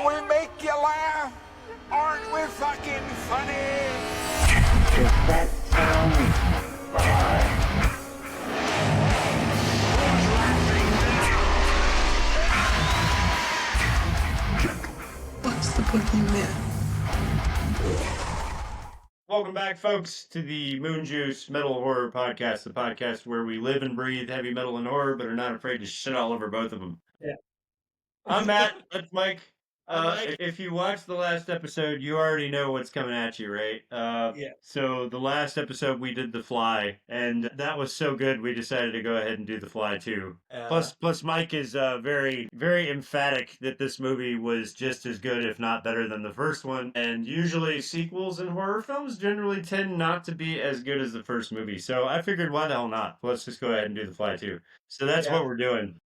we make you laugh? Aren't we fucking funny? Does that sound right? What's the boogeyman? Welcome back, folks, to the Moonjuice Metal Horror Podcast, the podcast where we live and breathe heavy metal and horror, but are not afraid to shit all over both of them. Yeah. I'm Matt. That's Mike. I'm Mike. If you watched the last episode, you already know what's coming at you, right? Yeah. So the last episode we did The Fly, and that was so good we decided to go ahead and do The Fly too. Plus, Mike is very, very emphatic that this movie was just as good, if not better, than the first one. And usually sequels in horror films generally tend not to be as good as the first movie. So I figured, why the hell not? Let's just go ahead and do The Fly too. So that's what we're doing.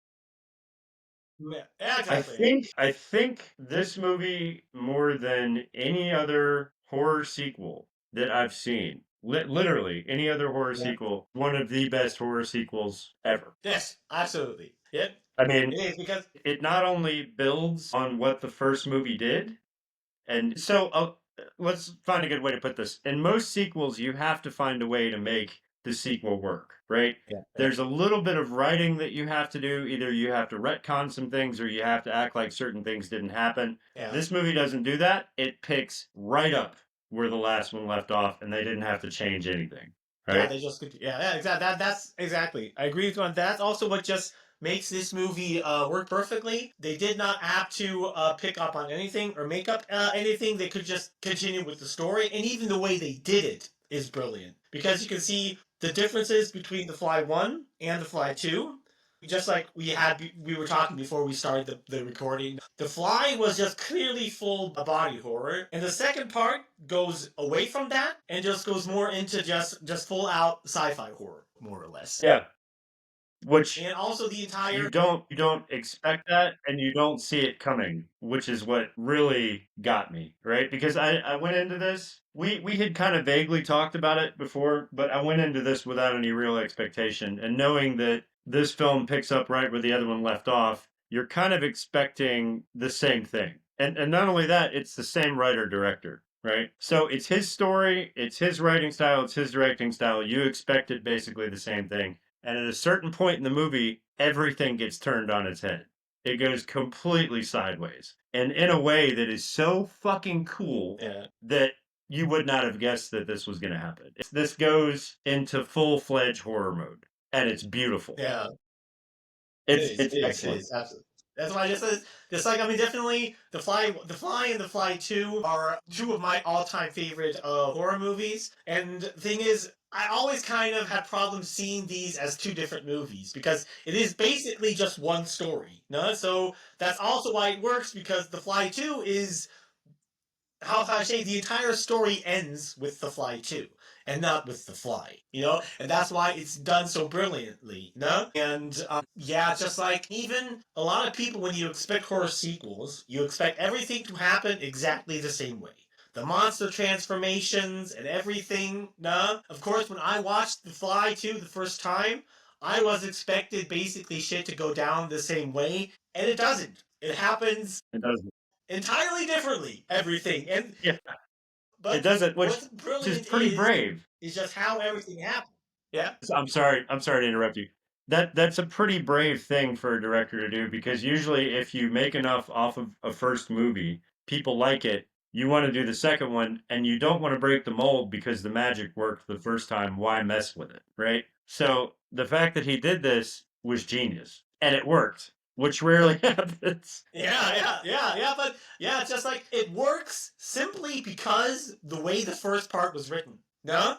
Yeah, exactly. I think this movie, more than any other horror sequel that I've seen, literally any other horror sequel, one of the best horror sequels ever. Yes, absolutely. Yep. I mean, It is because it not only builds on what the first movie did, and so let's find a good way to put this. In most sequels, you have to find a way to make the sequel work, right? Yeah. There's a little bit of writing that you have to do. Either you have to retcon some things or you have to act like certain things didn't happen. Yeah. This movie doesn't do that. It picks right up where the last one left off, and they didn't have to change anything. Right? Yeah, they just exactly. That's exactly. I agree with you on that. That's also what just makes this movie work perfectly. They did not have to pick up on anything or make up anything. They could just continue with the story, and even the way they did it is brilliant because you can see the differences between The Fly 1 and The Fly 2. Just like we were talking before we started the recording. The Fly was just clearly full body horror, and the second part goes away from that and just goes more into just full out sci-fi horror, more or less. Yeah. Which And also the entire you don't expect that, and you don't see it coming, which is what really got me, right? Because I went into this, we had kind of vaguely talked about it before, but I went into this without any real expectation, and knowing that this film picks up right where the other one left off, you're kind of expecting the same thing. And not only that, it's the same writer-director, right? So it's his story, it's his writing style, it's his directing style. You expected basically the same thing. And at a certain point in the movie, everything gets turned on its head. It goes completely sideways. And in a way that is so fucking cool that you would not have guessed that this was going to happen. This goes into full-fledged horror mode. And it's beautiful. Yeah. It's It excellent. is, absolutely. That's why I just said, definitely The Fly and The Fly 2 are two of my all-time favorite horror movies. And the thing is, I always kind of had problems seeing these as two different movies because it is basically just one story. No? So that's also why it works because The Fly 2 is, how can I say, the entire story ends with The Fly 2 and not with The Fly, and that's why it's done so brilliantly, And just like even a lot of people, when you expect horror sequels, you expect everything to happen exactly the same way. The monster transformations and everything, Of course, when I watched The Fly 2 the first time, I was expected basically shit to go down the same way, and it doesn't. It happens entirely differently, everything. And but it doesn't, which what's is pretty brave. Is just how everything happened. Yeah. I'm sorry to interrupt you. That's a pretty brave thing for a director to do because usually if you make enough off of a first movie, people like it. You want to do the second one, and you don't want to break the mold because the magic worked the first time. Why mess with it, right? So the fact that he did this was genius, and it worked, which rarely happens. But it's just like it works simply because the way the first part was written.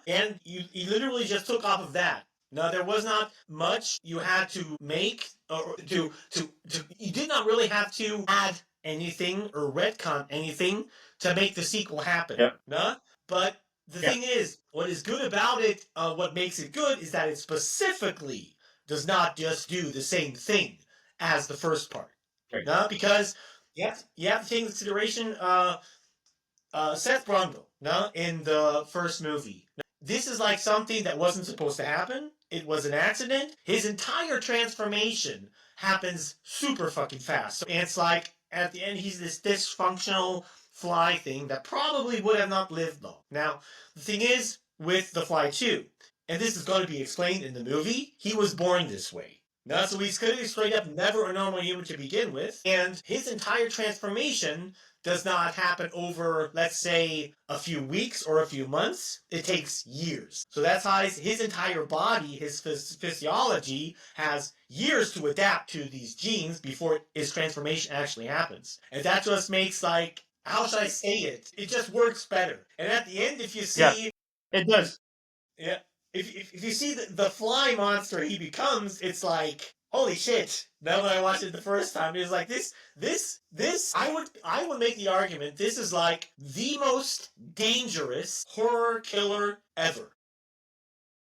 And you literally just took off of that. No, there was not much you had to make or to you did not really have to add anything or retcon anything to make the sequel happen. Yep. But the thing is, what is good about it, what makes it good, is that it specifically does not just do the same thing as the first part. Right. Because you have to take into consideration Seth Brundle in the first movie. This is like something that wasn't supposed to happen. It was an accident. His entire transformation happens super fucking fast. And it's like, at the end, he's this dysfunctional fly thing that probably would have not lived long. Now, the thing is, with the Fly 2, and this is going to be explained in the movie, he was born this way. Now, so he's clearly straight up never a normal human to begin with, and his entire transformation does not happen over, let's say, a few weeks or a few months. It takes years. So that's how his entire body, his physiology, has years to adapt to these genes before his transformation actually happens. And that just makes, like, how should I say it? It just works better. And at the end, if you see... Yeah, it does. Yeah. If you see the fly monster he becomes, it's like, holy shit. Now that I watched it the first time, it was like this, I would make the argument, this is like the most dangerous horror killer ever.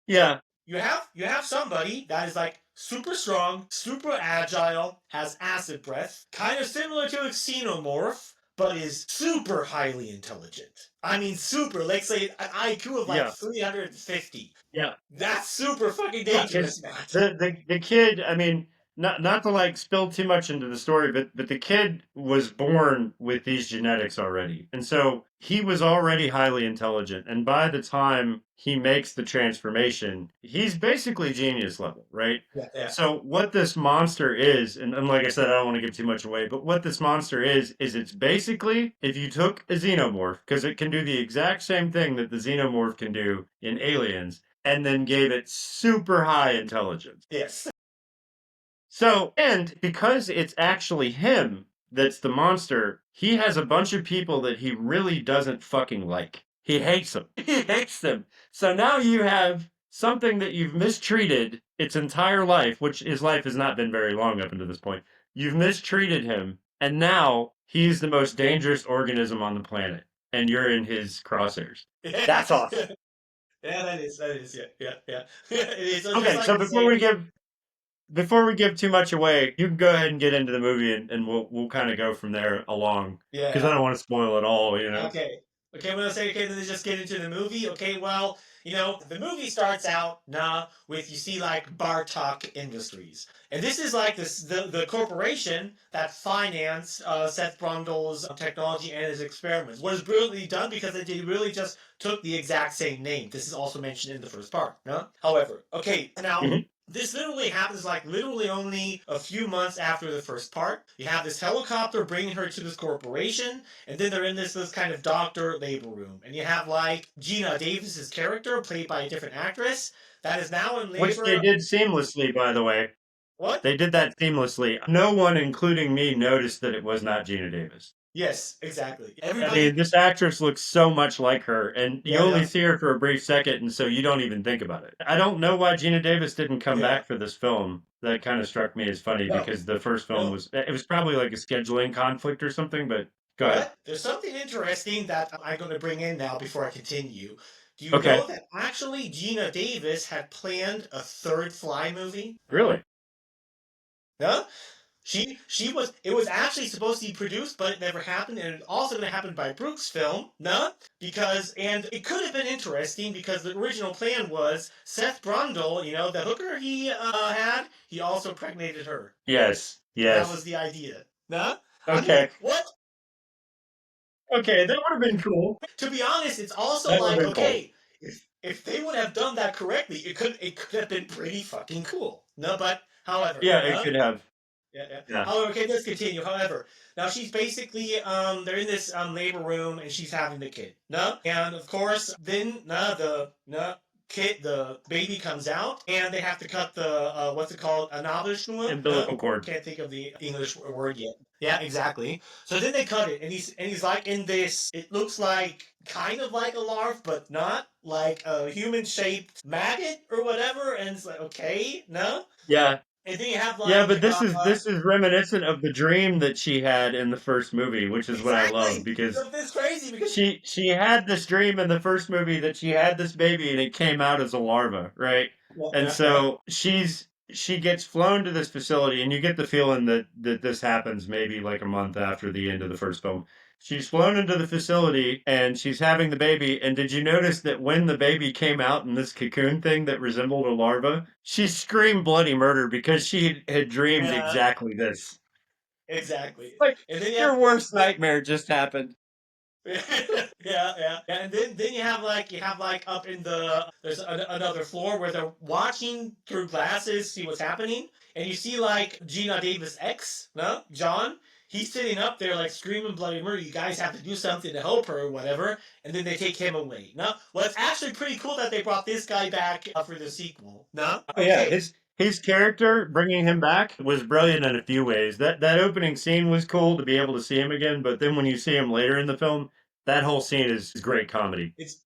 Yeah. You have somebody that is like super strong, super agile, has acid breath, kind of similar to a xenomorph, but is super highly intelligent. I mean, super. Like, say, an IQ of like 350. Yeah. That's super fucking dangerous, man. The kid, I mean, not to like spill too much into the story, but the kid was born with these genetics already. And so he was already highly intelligent. And by the time he makes the transformation, he's basically genius level, right? Yeah. So what this monster is, and like I said, I don't want to give too much away, but what this monster is it's basically if you took a xenomorph, because it can do the exact same thing that the xenomorph can do in Aliens, and then gave it super high intelligence. Yes. So, and because it's actually him that's the monster, he has a bunch of people that he really doesn't fucking like. He hates them. He hates them. So now you have something that you've mistreated its entire life, which his life has not been very long up until this point. You've mistreated him, and now he's the most dangerous organism on the planet, and you're in his crosshairs. That's awesome. Yeah, that is, yeah. It is. Okay, so before we give too much away, you can go ahead and get into the movie, and we'll kind of go from there along. Yeah. Because I don't want to spoil it all, you know. Okay, I'm gonna say, then let's just get into the movie. Okay, well, the movie starts out with, you see, like, Bartok Industries. And this is like the corporation that financed Seth Brundle's technology and his experiments. What is brilliantly done, because they really just took the exact same name. This is also mentioned in the first part. However, okay, now... Mm-hmm. This literally happens literally only a few months after the first part. You have this helicopter bringing her to this corporation, and then they're in this kind of doctor labor room. And you have, like, Gina Davis's character, played by a different actress, that is now in labor. Which they did seamlessly, by the way. What? They did that seamlessly. No one, including me, noticed that it was not Gina Davis. Yes, exactly. Everybody... I mean, this actress looks so much like her, and you only see her for a brief second, and so you don't even think about it. I don't know why Gina Davis didn't come back for this film. That kind of struck me as funny, because the first film was probably like a scheduling conflict or something, but go ahead. There's something interesting that I'm going to bring in now before I continue. Do you know that actually Gina Davis had planned a third Fly movie? Really? Huh? It was actually supposed to be produced, but it never happened, and it also going to happen by Brooks Film, and it could have been interesting, because the original plan was Seth Brundle, the hooker he he also impregnated her. Yes. That was the idea. Okay. I mean, what? Okay, that would have been cool. To be honest, it's also like, okay, if they would have done that correctly, it could have been pretty fucking cool. But, however... Yeah, it could have. Yeah. However, okay, let's continue. However, now she's basically, they're in this labor room, and she's having the kid. And of course, then the baby comes out, and they have to cut the what's it called? Umbilical cord. Can't think of the English word yet. Yeah, exactly. So then they cut it, and he's like in this. It looks like kind of like a larva, but not like a human-shaped maggot or whatever. And it's like, okay, Yeah. And then you have but this is reminiscent of the dream that she had in the first movie, which is what I love, because it's crazy because she had this dream in the first movie that she had this baby and it came out as a larva, right? So she gets flown to this facility, and you get the feeling that this happens maybe like a month after the end of the first film. She's flown into the facility, and she's having the baby, and did you notice that when the baby came out in this cocoon thing that resembled a larva, she screamed bloody murder because she had dreamed exactly this. Exactly. Like, And then you your have worst nightmare just happened. yeah. And then you have like up in there's another floor where they're watching through glasses, see what's happening, and you see like Gina Davis X, no, John. He's sitting up there like screaming bloody murder. You guys have to do something to help her or whatever. And then they take him away. No, well, it's actually pretty cool that they brought this guy back for the sequel. No, Oh yeah, okay. his character bringing him back was brilliant in a few ways. That opening scene was cool to be able to see him again, but then when you see him later in the film, that whole scene is great comedy. It's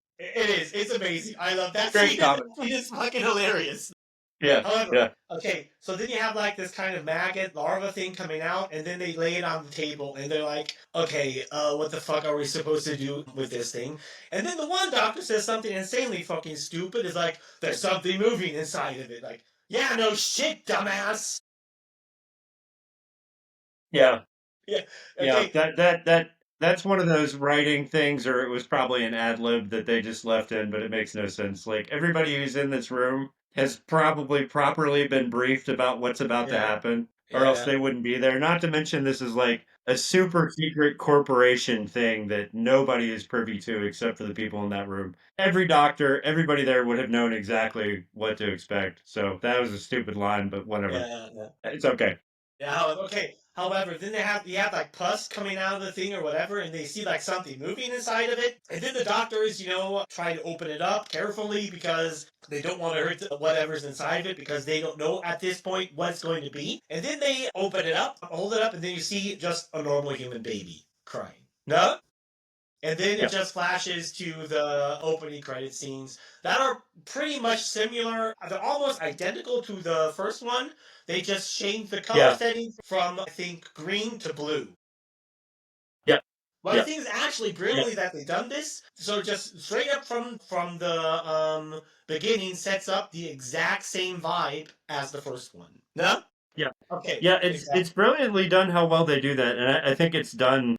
amazing. I love that Great scene. comedy. It's fucking hilarious. Yeah, However, yeah. okay, so then you have like this kind of maggot larva thing coming out, and then they lay it on the table, and they're like, okay, what the fuck are we supposed to do with this thing? And then the one doctor says something insanely fucking stupid. Is like, there's something moving inside of it. Like, yeah, no shit, dumbass. Yeah. Yeah, Yeah, okay, that's one of those writing things, or it was probably an ad lib that they just left in, but it makes no sense. Like everybody who's in this room has probably properly been briefed about what's about to yeah, happen, or else yeah, they wouldn't be there. Not to mention this is like a super secret corporation thing that nobody is privy to except for the people in that room. Every doctor, everybody there would have known exactly what to expect. So that was a stupid line, but whatever. yeah. It's okay. Yeah, okay. However, then you have like pus coming out of the thing or whatever, and they see like something moving inside of it. And then the doctors, try to open it up carefully because they don't want to hurt whatever's inside of it because they don't know at this point what it's going to be. And then they open it up, hold it up, and then you see just a normal human baby crying. No? And then Yeah. it just flashes to the opening credit scenes that are pretty much similar. They're almost identical to the first one. They just changed the color Yeah. setting from, I think, green to blue. Yeah. Well, Yeah. I think it's actually brilliantly that they've done this. So just straight up from the beginning sets up the exact same vibe as the first one. No? Yeah. Okay. Yeah, Exactly. it's brilliantly done how well they do that, and I think it's done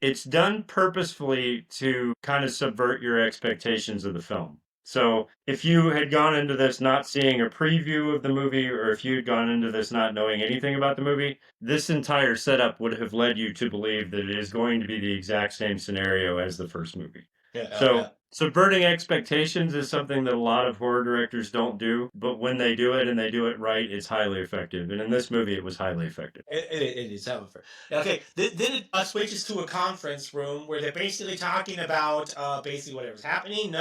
purposefully to kind of subvert your expectations of the film. So if you had gone into this not seeing a preview of the movie, or if you had gone into this not knowing anything about the movie, this entire setup would have led you to believe that it is going to be the exact same scenario as the first movie. Yeah. So subverting expectations is something that a lot of horror directors don't do, but when they do it and they do it right, it's highly effective. And in this movie, it was highly effective. It is, however. Okay, then it switches to a conference room where they're basically talking about basically whatever's happening,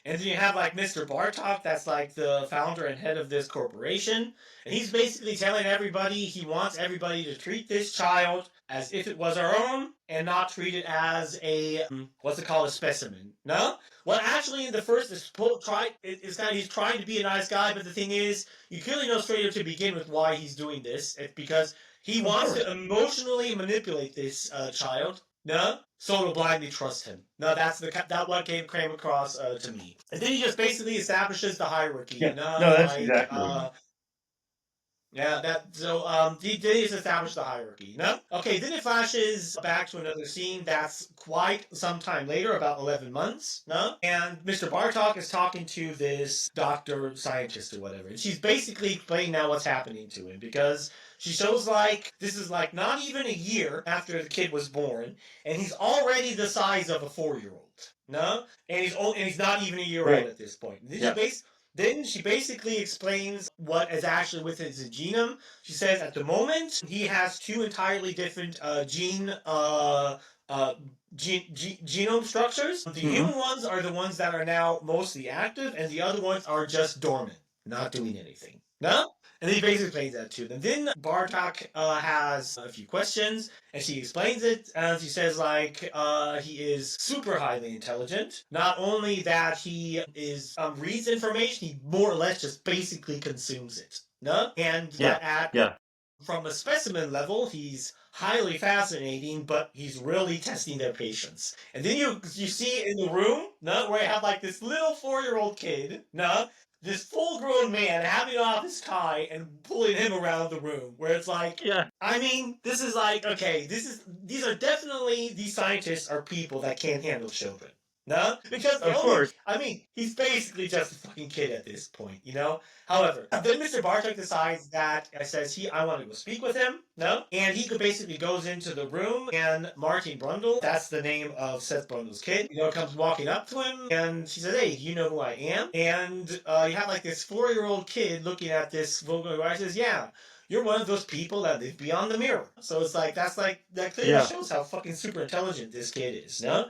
and then you have like Mr. Bartok, that's like the founder and head of this corporation, and he's basically telling everybody he wants everybody to treat this child as if it was our own and not treat it as a what's it called, a specimen. No, well, actually, in the first, he's trying to be a nice guy, but the thing is, you clearly know straight up to begin with why he's doing this. It's because he wants to emotionally manipulate this child, no? So to blindly trust him. No, that's what came across to me. And then he just basically establishes the hierarchy. Yeah. No, No, that's like, exactly what yeah, he established the hierarchy. No? Okay, then it flashes back to another scene that's quite some time later, about 11 months. No? And Mr. Bartok is talking to this doctor, scientist, or whatever. And she's basically explaining now what's happening to him because she shows like this is like not even a year after the kid was born, and he's already the size of a 4-year-old. No? And he's not even a year Right. old at this point. Yeah. Then she basically explains what is actually within his genome. She says at the moment he has 2 entirely different genome structures. The human ones are the ones that are now mostly active, and the other ones are just dormant, not doing anything. No? And he basically explains that to them. Then Bartok has a few questions, and she explains it, and she says, like, he is super highly intelligent. Not only that he reads information, he more or less just basically consumes it. No? And Yeah. from a specimen level, he's highly fascinating, but he's really testing their patience. And then you see in the room, where you have like this little 4-year-old kid, this full-grown man having off his tie and pulling him around the room, where it's like, Yeah. I mean, this is like, okay, these scientists are people that can't handle children. No? Because Of course. I mean, he's basically just a fucking kid at this point, you know? However, then Mr. Bartok decides that, I want to go speak with him, no? And he basically goes into the room, and Martin Brundle, that's the name of Seth Brundle's kid, comes walking up to him, and she says, hey, you know who I am? And you have like this 4-year-old kid looking at this vocal guy, says, yeah, you're one of those people that live beyond the mirror. So it's like, that clearly shows how fucking super intelligent this kid is, no?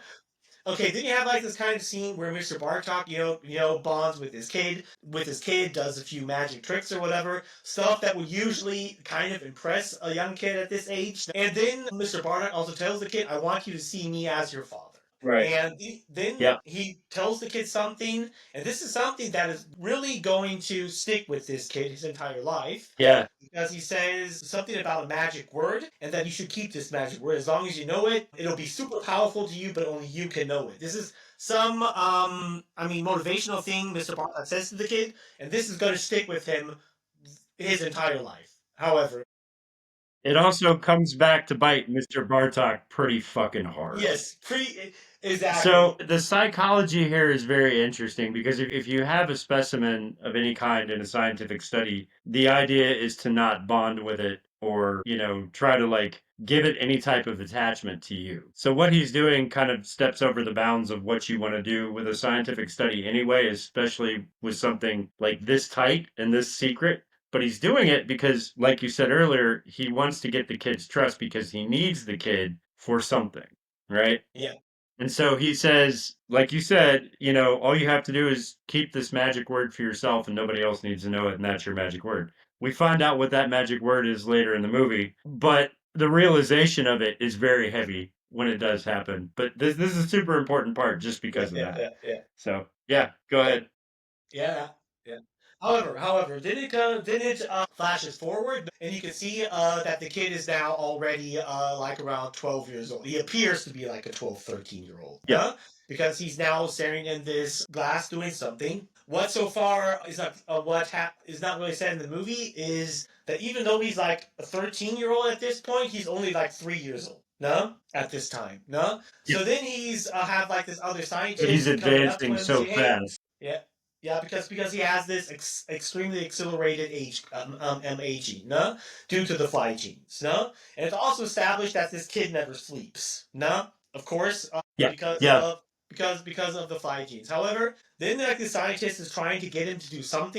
Okay, then you have like this kind of scene where Mr. Bartok, bonds with his kid, does a few magic tricks or whatever, stuff that would usually kind of impress a young kid at this age. And then Mr. Bartok also tells the kid, I want you to see me as your father. Right. And then he tells the kid something, and this is something that is really going to stick with this kid his entire life. Yeah. Because he says something about a magic word, and that you should keep this magic word. As long as you know it, it'll be super powerful to you, but only you can know it. This is some, motivational thing Mr. Bartlett says to the kid, and this is going to stick with him his entire life. However, it also comes back to bite Mr. Bartok pretty fucking hard. Yes, exactly. So the psychology here is very interesting because if you have a specimen of any kind in a scientific study, the idea is to not bond with it or, try to like give it any type of attachment to you. So what he's doing kind of steps over the bounds of what you want to do with a scientific study anyway, especially with something like this tight and this secret. But he's doing it because, like you said earlier, he wants to get the kid's trust because he needs the kid for something, right? Yeah. And so he says, like you said, all you have to do is keep this magic word for yourself and nobody else needs to know it, and that's your magic word. We find out what that magic word is later in the movie, but the realization of it is very heavy when it does happen. But this is a super important part just because of that. Yeah. So, yeah, go ahead. Yeah. However, then it flashes forward, and you can see that the kid is now already like around 12 years old. He appears to be like a 12, 13-year-old. Yeah. Because he's now staring in this glass doing something. What so far is not is not really said in the movie is that even though he's like a 13-year-old at this point, he's only like 3 years old. No, at this time. No. Yeah. So then he's have like this other scientist. He's advancing so fast. Yeah, because he has this extremely accelerated aging, no, due to the fly genes, no, and it's also established that this kid never sleeps, no, of course, because of the fly genes. However, then like the scientist is trying to get him to do some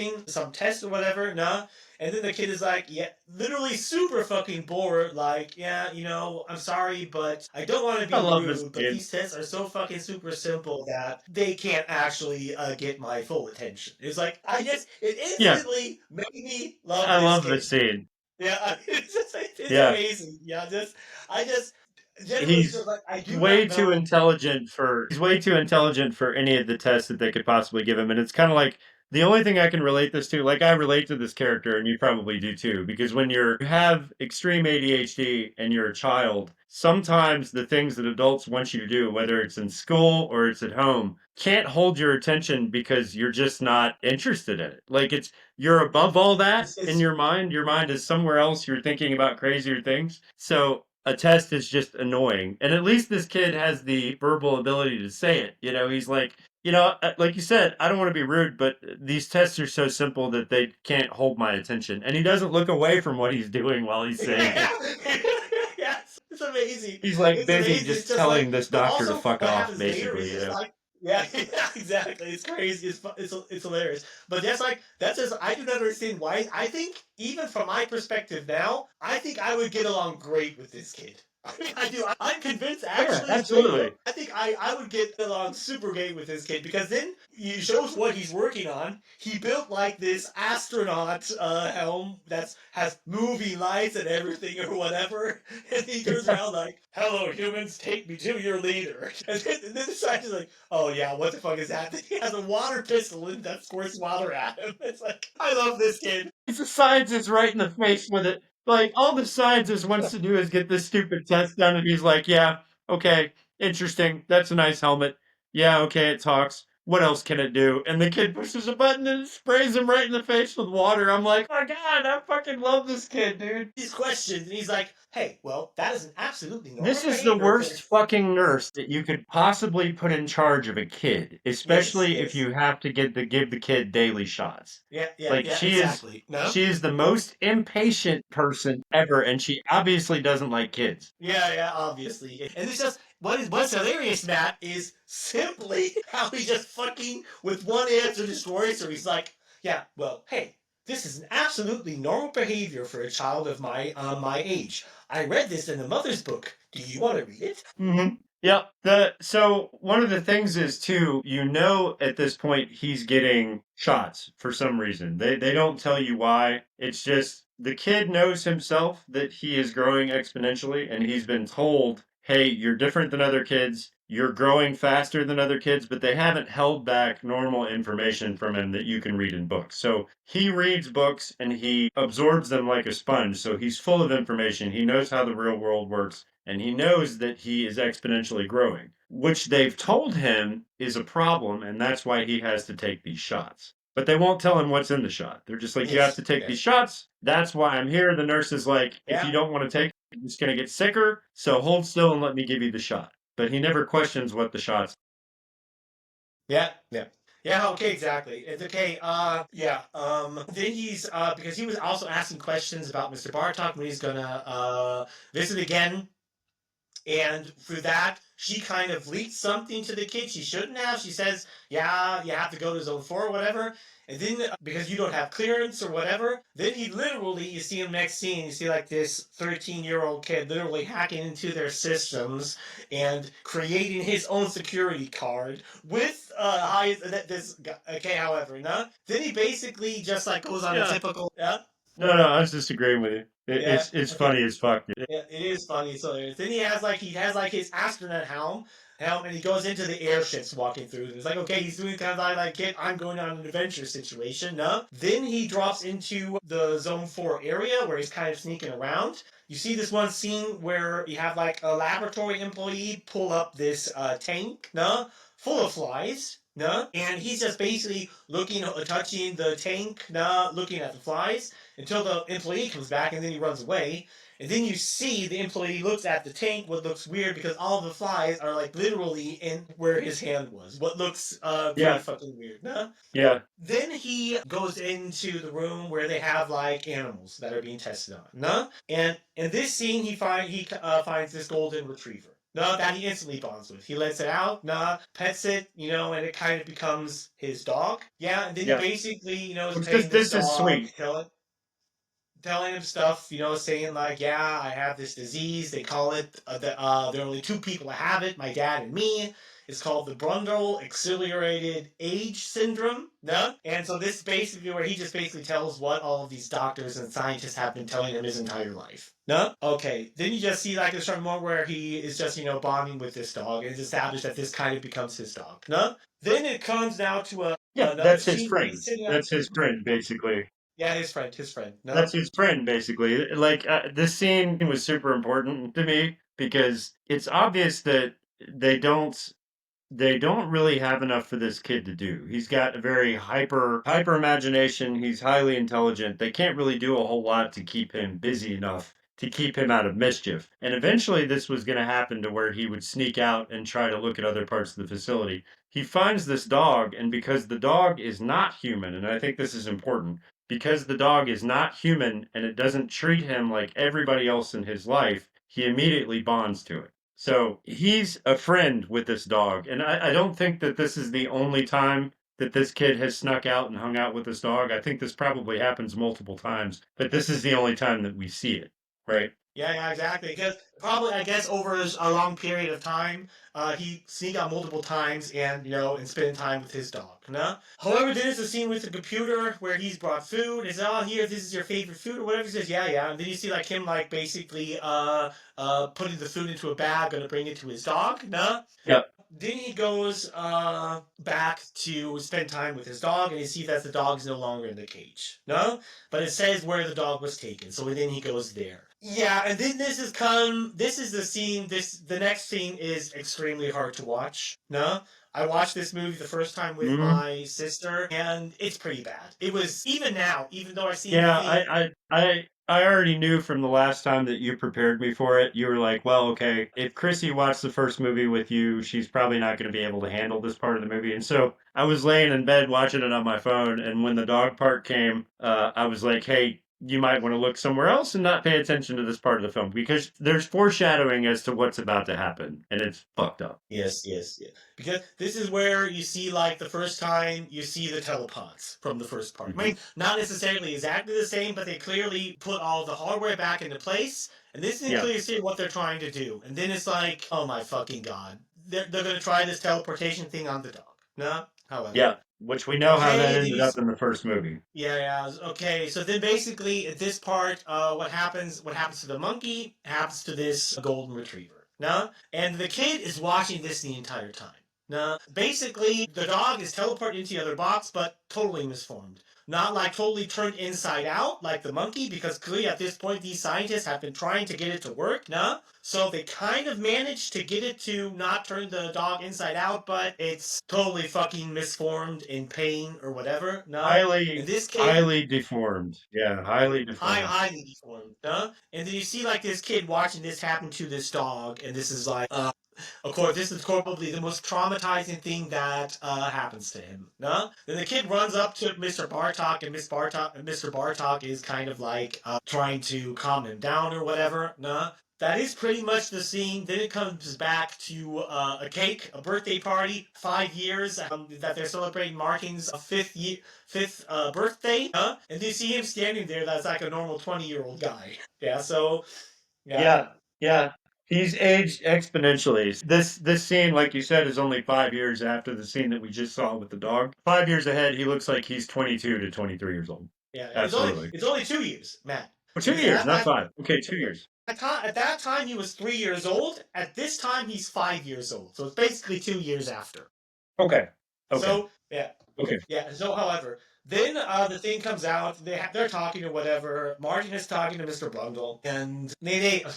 test or whatever, no. And then the kid is like, literally super fucking bored. Like, I'm sorry, but I don't want to be rude, but these tests are so fucking super simple that they can't actually get my full attention. It's like, it instantly made me love this I love kid. this scene. Yeah, it's amazing. Yeah, he's way too intelligent for any of the tests that they could possibly give him, and it's kind of like the only thing I can relate this to, like I relate to this character, and you probably do too, because when you have extreme ADHD and you're a child, sometimes the things that adults want you to do, whether it's in school or it's at home, can't hold your attention because you're just not interested in it. Like you're above all that in your mind. Your mind is somewhere else. You're thinking about crazier things. So a test is just annoying. And at least this kid has the verbal ability to say it. He's like, like you said, I don't want to be rude, but these tests are so simple that they can't hold my attention. And he doesn't look away from what he's doing while he's saying it. Yes, it's amazing. He's like busy just telling this doctor to fuck off, basically. Yeah, exactly. It's crazy. It's hilarious. But that's just I do not understand why. I think even from my perspective now, I think I would get along great with this kid. I mean, I do. I'm convinced, actually. Yeah, absolutely. I think I would get along super great with this kid because then he shows what he's working on. He built like this astronaut helm that has moving lights and everything or whatever. And he turns around like, hello, humans, take me to your leader. And then the scientist is like, oh yeah, what the fuck is that? He has a water pistol and that squirts water at him. It's like, I love this kid. He's a scientist right in the face with it. Like, all the scientist wants to do is get this stupid test done, and he's like, yeah, okay, interesting. That's a nice helmet. Yeah, okay, it talks. what else can it do? And the kid pushes a button and it sprays him right in the face with water. I'm like, oh my God, I fucking love this kid, dude. These questions, and he's like, "Hey, well, that is an absolutely normal This is the behavior for worst fucking nurse that you could possibly put in charge of a kid, especially if Yes. you have to give the kid daily shots. Yeah, Like exactly. No? she is the most impatient person ever, and she obviously doesn't like kids. Yeah, obviously. And it's just what's hilarious, Matt, is simply how he just fucking with one answer destroys her. He's like, yeah, well, hey, this is an absolutely normal behavior for a child of my age. I read this in the mother's book. Do you want to read it? Mm-hmm. Yep. So one of the things is too, at this point he's getting shots for some reason. They don't tell you why. It's just the kid knows himself that he is growing exponentially, and he's been told, "Hey, you're different than other kids. You're growing faster than other kids," but they haven't held back normal information from him that you can read in books. So he reads books and he absorbs them like a sponge. So he's full of information. He knows how the real world works, and he knows that he is exponentially growing, which they've told him is a problem, and that's why he has to take these shots. But they won't tell him what's in the shot. They're just like, you have to take these shots. That's why I'm here. The nurse is like, if you don't want to take it, you're just going to get sicker. So hold still and let me give you the shot. But he never questions what the shots. Yeah. Yeah, okay, exactly. It's okay. Then he's because he was also asking questions about Mr. Bartok when he's gonna visit again. And through that, she kind of leaked something to the kid she shouldn't have. She says, yeah, you have to go to zone 4 or whatever. And then, because you don't have clearance or whatever, then he literally, you see him next scene, you see like this 13-year-old kid literally hacking into their systems and creating his own security card with this guy. Okay, however, no? Then he basically just like goes on a typical, No, I was just agreeing with you. It's okay. funny as fuck. Yeah, it is funny. So then he has like his astronaut helm, and he goes into the airships walking through. And it's like, okay, he's doing kind of like, kid, I'm going on an adventure situation. No. Then he drops into the Zone 4 area where he's kind of sneaking around. You see this one scene where you have like a laboratory employee pull up this tank, no, full of flies. No, and he's just basically touching the tank, looking at the flies until the employee comes back, and then he runs away. And then you see the employee looks at the tank, what looks weird because all the flies are like literally in where his hand was. What looks pretty fucking weird, huh? Yeah. Then he goes into the room where they have like animals that are being tested on, no? And in this scene, he finds this golden retriever. No, that he instantly bonds with. He lets it out, pets it, and it kind of becomes his dog. Yeah, and then he basically, is petting this dog, is sweet. telling him stuff, saying like, yeah, I have this disease. They call it, there are only 2 people that have it, my dad and me. It's called the Brundle Accelerated Age Syndrome. No? And so this is basically where he just basically tells what all of these doctors and scientists have been telling him his entire life. No? Okay. Then you just see like a certain moment where he is just, bonding with this dog, and it's established that this kind of becomes his dog. No? Then it comes now to that's his friend. That's his friend, basically. Yeah, his friend. No? That's his friend, basically. Like, this scene was super important to me because it's obvious that they don't really have enough for this kid to do. He's got a very hyper imagination. He's highly intelligent. They can't really do a whole lot to keep him busy enough to keep him out of mischief. And eventually this was going to happen to where he would sneak out and try to look at other parts of the facility. He finds this dog, and because the dog is not human, and I think this is important, because the dog is not human and it doesn't treat him like everybody else in his life, he immediately bonds to it. So he's a friend with this dog. And I don't think that this is the only time that this kid has snuck out and hung out with this dog. I think this probably happens multiple times, but this is the only time that we see it, right? Yeah, exactly. Because probably, I guess, over a long period of time, he sneaked out multiple times and, and spending time with his dog, no? However, there's a scene with the computer where he's brought food. He says, oh, here, this is your favorite food or whatever. He says, yeah. And then you see, like, him, like, basically putting the food into a bag, going to bring it to his dog, no? Yep. Then he goes back to spend time with his dog, and he sees that the dog is no longer in the cage, no? But it says where the dog was taken, so then he goes there. Yeah, and then this is the scene, the next scene is extremely hard to watch. No? I watched this movie the first time with Mm, my sister, and it's pretty bad. It was, even now, even though I've seen the yeah, thing, I already knew from the last time that you prepared me for it. You were like, well, okay, if Chrissy watched the first movie with you, she's probably not going to be able to handle this part of the movie. And so I was laying in bed watching it on my phone, and when the dog part came, I was like, hey, you might want to look somewhere else and not pay attention to this part of the film because there's foreshadowing as to what's about to happen, and it's fucked up. yes, yes, yes. Because this is where you see, like, the first time you see the telepods from the first part. I Mhm. mean, not necessarily exactly the same, but they clearly put all the hardware back into place, and this is Yeah, clearly see what they're trying to do. And then it's like, oh my fucking god. They're going to try this teleportation thing on the dog. No? However. yeah, which we know how that Okay, then ended up in the first movie. yeah, yeah. Okay, so then basically at this part, what happens to the monkey happens to this golden retriever. No? And the kid is watching this the entire time. No? Basically, the dog is teleported into the other box, but totally misformed. Not like totally turned inside out like the monkey, because clearly at this point these scientists have been trying to get it to work. No? So they kind of managed to get it to not turn the dog inside out, but it's totally fucking misformed in pain or whatever. No? In Highly, this case, highly deformed. Yeah, highly deformed. highly deformed. No? And then you see like this kid watching this happen to this dog, and this is like, of course, this is probably the most traumatizing thing that happens to him. No? Then the kid runs up to Mr. Bartok, and Mr. Bartok is kind of like trying to calm him down or whatever. No? That is pretty much the scene. Then it comes back to a cake, a birthday party, 5 years that they're celebrating Martin's fifth birthday. And you see him standing there. That's like a normal 20-year-old guy. Yeah. So yeah. Yeah, yeah. He's aged exponentially. This scene, like you said, is only 5 years after the scene that we just saw with the dog. 5 years ahead, he looks like he's 22 to 23 years old. Yeah, Absolutely. it's only 2 years, Matt. Oh, two Because years, not five. Okay, 2 years. at that time he was 3 years old. At this time he's 5 years old. So it's basically 2 years after. Okay. Okay. So yeah, Okay. yeah. So however, then the thing comes out. They're talking or whatever. Martin is talking to Mr. Bungle, and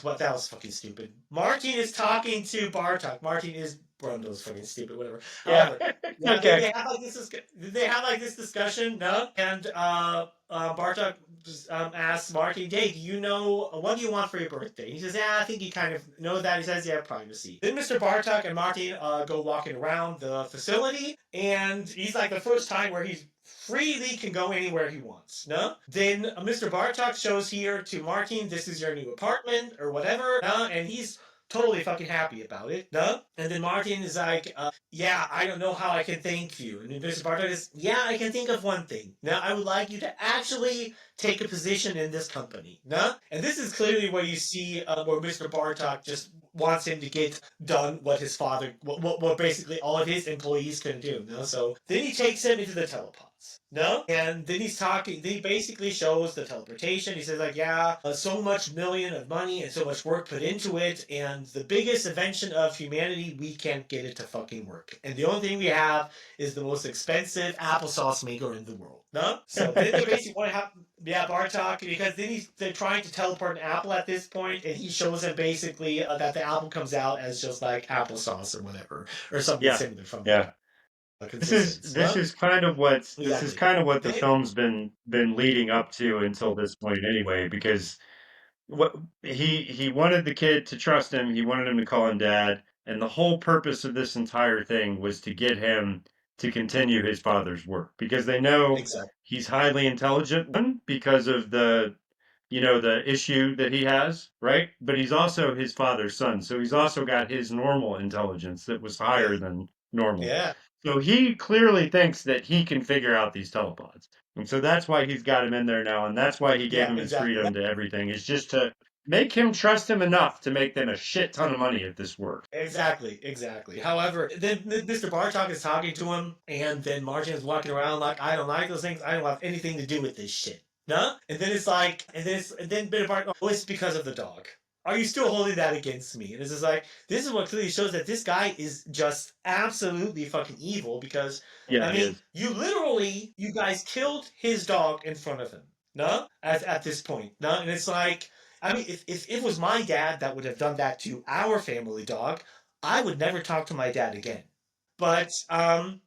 what, that was fucking stupid. Martin is talking to Bartok. Martin is Brundle's fucking stupid. Whatever. Yeah. However, yeah, Okay. they have like this discussion, no? And Bartok just asks Martin, "Hey, do you know what do you want for your birthday?" He says, "Yeah, I think you kind of know that." He says, "Yeah, privacy." Then Mr. Bartok and Martin go walking around the facility, and he's like the first time where he's freely can go anywhere he wants. No? Then Mr. Bartok shows here to Martin, this is your new apartment or whatever. No? And he's totally fucking happy about it. No? And then Martin is like, yeah, I don't know how I can thank you. And then Mr. Bartok is, yeah, I can think of one thing. Now, I would like you to actually take a position in this company. No? And this is clearly where you see where Mr. Bartok just wants him to get done what his father, what basically all of his employees couldn't do. No? So then he takes him into the telepods. No? And then he's talking, then he basically shows the teleportation. He says, like, yeah, so much million of money and so much work put into it, and the biggest invention of humanity, we can't get it to fucking work. And the only thing we have is the most expensive applesauce maker in the world. No? So then they basically want to have, yeah, Bartok, because then they're trying to teleport an apple at this point, and he shows him basically that the apple comes out as just like applesauce or whatever, or something Yeah. similar from Yeah. consistence. This is kind of what this is Exactly. kind of what the film's been leading up to until this point anyway, because what he wanted the kid to trust him, he wanted him to call him dad, and the whole purpose of this entire thing was to get him to continue his father's work because they know Exactly. he's highly intelligent, one, because of the the issue that he has, right? But he's also his father's son, so he's also got his normal intelligence that was higher than normal. Yeah. So he clearly thinks that he can figure out these telepods. And so that's why he's got him in there now, and that's why he gave him his exactly. freedom to everything, is just to make him trust him enough to make them a shit ton of money if this works. Exactly. However, then Mr. Bartok is talking to him, and then Martin is walking around like, I don't like those things. I don't have anything to do with this shit. No? And then it's like, and then Mr. Bartok, oh, it's because of the dog. Are you still holding that against me? And it's just like, this is what clearly shows that this guy is just absolutely fucking evil because, Yeah, I mean, you guys killed his dog in front of him. No? At this point. No? And it's like, I mean, if it was my dad that would have done that to our family dog, I would never talk to my dad again. But so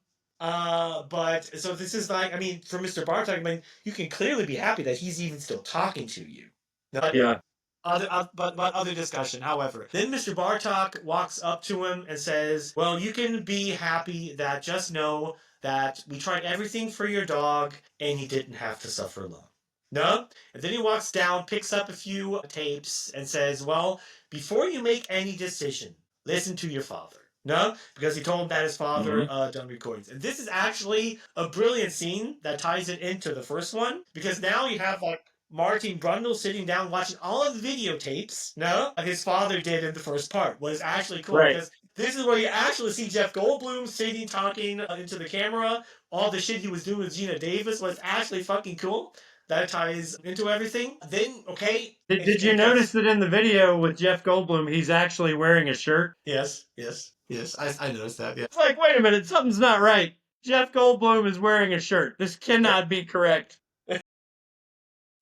this is like, I mean, for Mr. Bartok, I mean, you can clearly be happy that he's even still talking to you. But Yeah. but other discussion. However, then Mr. Bartok walks up to him and says, "Well, you can be happy that just know that we tried everything for your dog, and he didn't have to suffer alone." No? And then he walks down, picks up a few tapes, and says, "Well, before you make any decision, listen to your father." No? Because he told him that his father done recordings. And this is actually a brilliant scene that ties it into the first one. Because now you have like Martin Brundle sitting down watching all of the videotapes, no? His father did in the first part. Was actually cool. Right. Because this is where you actually see Jeff Goldblum sitting talking into the camera. All the shit he was doing with Gina Davis was actually fucking cool. That ties into everything. Then, okay. Did you notice that in the video with Jeff Goldblum, he's actually wearing a shirt? Yes. I noticed that, yeah. It's like, wait a minute, something's not right. Jeff Goldblum is wearing a shirt. This cannot be correct.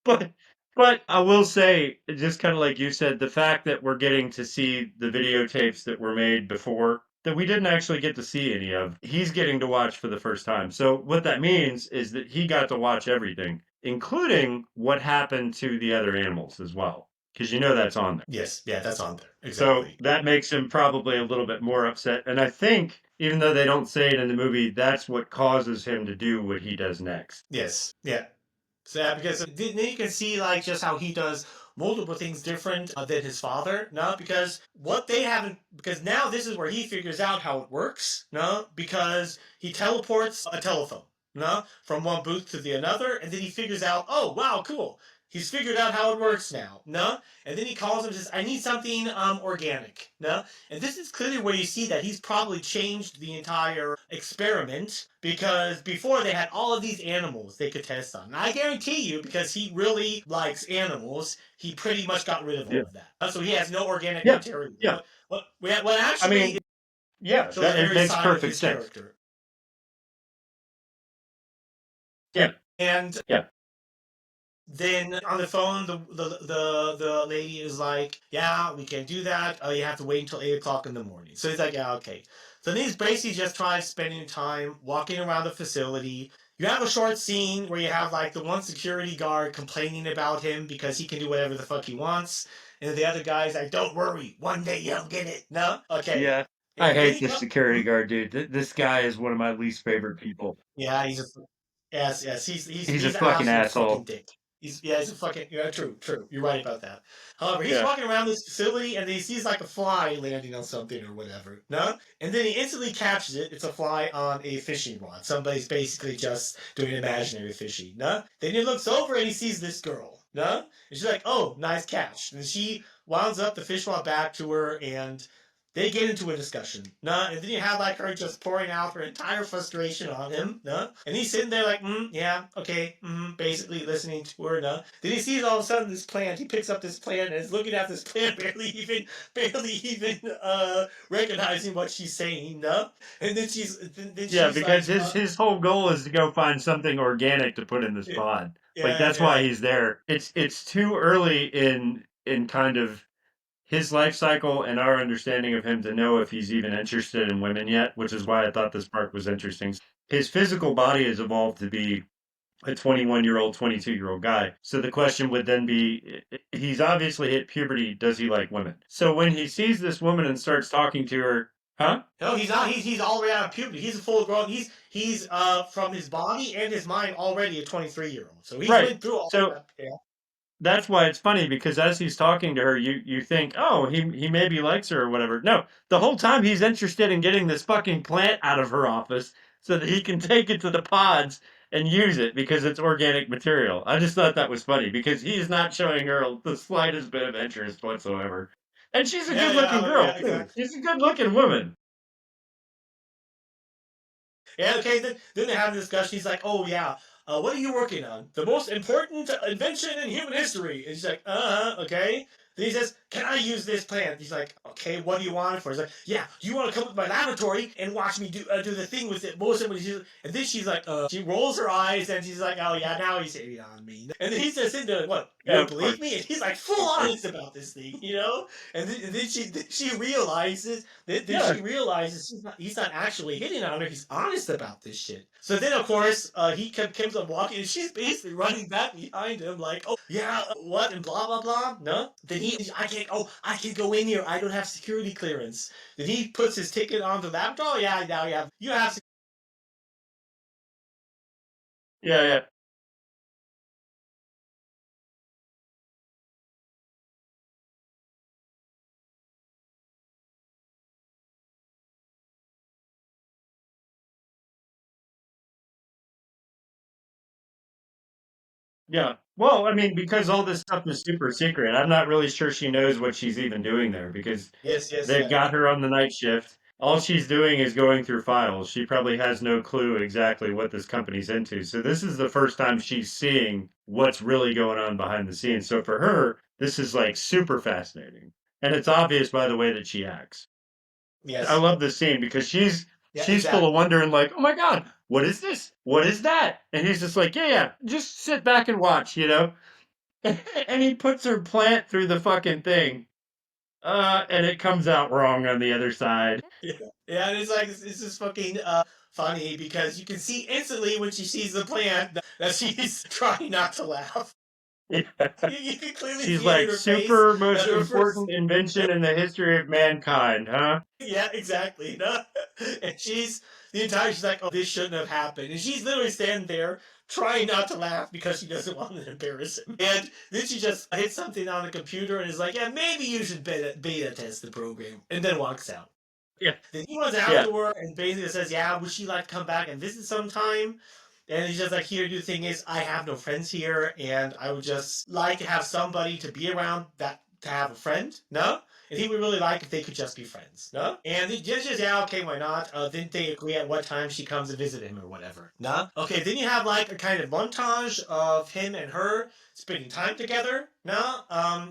But I will say, just kind of like you said, the fact that we're getting to see the videotapes that were made before that we didn't actually get to see any of, he's getting to watch for the first time. So what that means is that he got to watch everything, including what happened to the other animals as well. Because you know that's on there. Yes, yeah, that's on there. Exactly. So that makes him probably a little bit more upset. And I think, even though they don't say it in the movie, that's what causes him to do what he does next. Yes, yeah. So yeah, because then you can see like just how he does multiple things different than his father. No, because what they haven't, because now this is where he figures out how it works. No, because he teleports a telephone. No, from one booth to the another, and then he figures out, oh wow, cool. He's figured out how it works now. No, and then he calls him and says, I need something organic. No, and this is clearly where you see that he's probably changed the entire experiment, because before they had all of these animals they could test on. And I guarantee you, because he really likes animals, he pretty much got rid of all of that. So he has no organic material. Yeah. What actually, I mean, yeah, it makes perfect sense. Character. Yeah. And yeah. Then on the phone, the lady is like, yeah, we can do that. You have to wait until 8 o'clock in the morning. So he's like, yeah, okay. So then he's basically just trying spending time walking around the facility. You have a short scene where you have like the one security guard complaining about him because he can do whatever the fuck he wants. And the other guy's like, don't worry, one day you'll get it. No? Okay. Yeah. I hate this security guard, dude. This guy is one of my least favorite people. Yeah, he's a fucking asshole. Fucking dick. He's a fucking, yeah, true. You're right about that. However, he's walking around this facility and then he sees like a fly landing on something or whatever, no? And then he instantly catches it. It's a fly on a fishing rod. Somebody's basically just doing imaginary fishing, no? Then he looks over and he sees this girl, no? And she's like, oh, nice catch. And she winds up the fish rod back to her and they get into a discussion, no? And then you have like her just pouring out her entire frustration on him, no? And he's sitting there like, yeah, okay, basically listening to her, no? Then he sees all of a sudden this plant. He picks up this plant and is looking at this plant, barely even recognizing what she's saying, no? And then she's because like, his whole goal is to go find something organic to put in this pod. Like that's why he's there. It's too early in kind of his life cycle and our understanding of him to know if he's even interested in women yet, which is why I thought this part was interesting. His physical body has evolved to be a 21-year-old, 22-year-old guy. So the question would then be, he's obviously hit puberty. Does he like women? So when he sees this woman and starts talking to her, huh? No, he's not. He's all the way out of puberty. He's a full grown. He's from his body and his mind already a 23-year-old. So he's been through all that. Yeah. That's why it's funny, because as he's talking to her, you think, oh, he maybe likes her or whatever. No, the whole time he's interested in getting this fucking plant out of her office so that he can take it to the pods and use it because it's organic material. I just thought that was funny because he's not showing her the slightest bit of interest whatsoever. And she's a good-looking girl, too. Exactly. She's a good-looking woman. Yeah, okay, then they have a discussion. He's like, oh, yeah. What are you working on? The most important invention in human history. And she's like, okay. Then he says, "Can I use this plant?" He's like, "Okay, what do you want it for?" He's like, "Yeah, do you want to come to my laboratory and watch me do the thing with it?" And then she's like, she rolls her eyes and she's like, "Oh yeah, now he's hitting on me." And then he's just sitting there like, "What? You Yeah, don't of believe course. me?" And he's like full honest about this thing, you know. And then she realizes Yeah. she realizes he's not actually hitting on her. He's honest about this shit. So then, of course, he comes up walking, and she's basically running back behind him, like, "Oh yeah, what?" and blah blah blah. No, then I can't. Oh, I can go in here. I don't have security clearance. Then he puts his ticket on the laptop. Oh yeah, now you have. Yeah, yeah. Yeah. Well, I mean, because all this stuff is super secret, I'm not really sure she knows what she's even doing there because Yes, yes, they've yeah. got her on the night shift. All she's doing is going through files. She probably has no clue exactly what this company's into. So this is the first time she's seeing what's really going on behind the scenes. So for her, this is like super fascinating. And it's obvious by the way that she acts. I Yes. love this scene because Yeah, she's full exactly. of wonder and like, oh my god, what is this? What is that? And he's just like, yeah, yeah, just sit back and watch, you know. And he puts her plant through the fucking thing, and it comes out wrong on the other side. Yeah, yeah, and it's like it's just fucking funny because you can see instantly when she sees the plant that she's trying not to laugh. Yeah. You can clearly She's see it in like, her face super that most her first. important invention in the history of mankind, huh? Yeah, exactly. No? And she's like, "Oh, this shouldn't have happened," and she's literally standing there trying not to laugh because she doesn't want to embarrass him. And then she just hits something on the computer and is like, "Yeah, maybe you should beta test the program," and then walks out. Yeah. Then he runs Yeah. after her and basically says, "Yeah, would she like to come back and visit sometime?" And he's just like, "Here, the thing is, I have no friends here, and I would just like to have somebody to be around that to have a friend, no?" And he would really like if they could just be friends, no? And the judge says, "Yeah, okay, why not?" Didn't they agree at what time she comes to visit him or whatever? No? Okay, then you have like a kind of montage of him and her spending time together. No?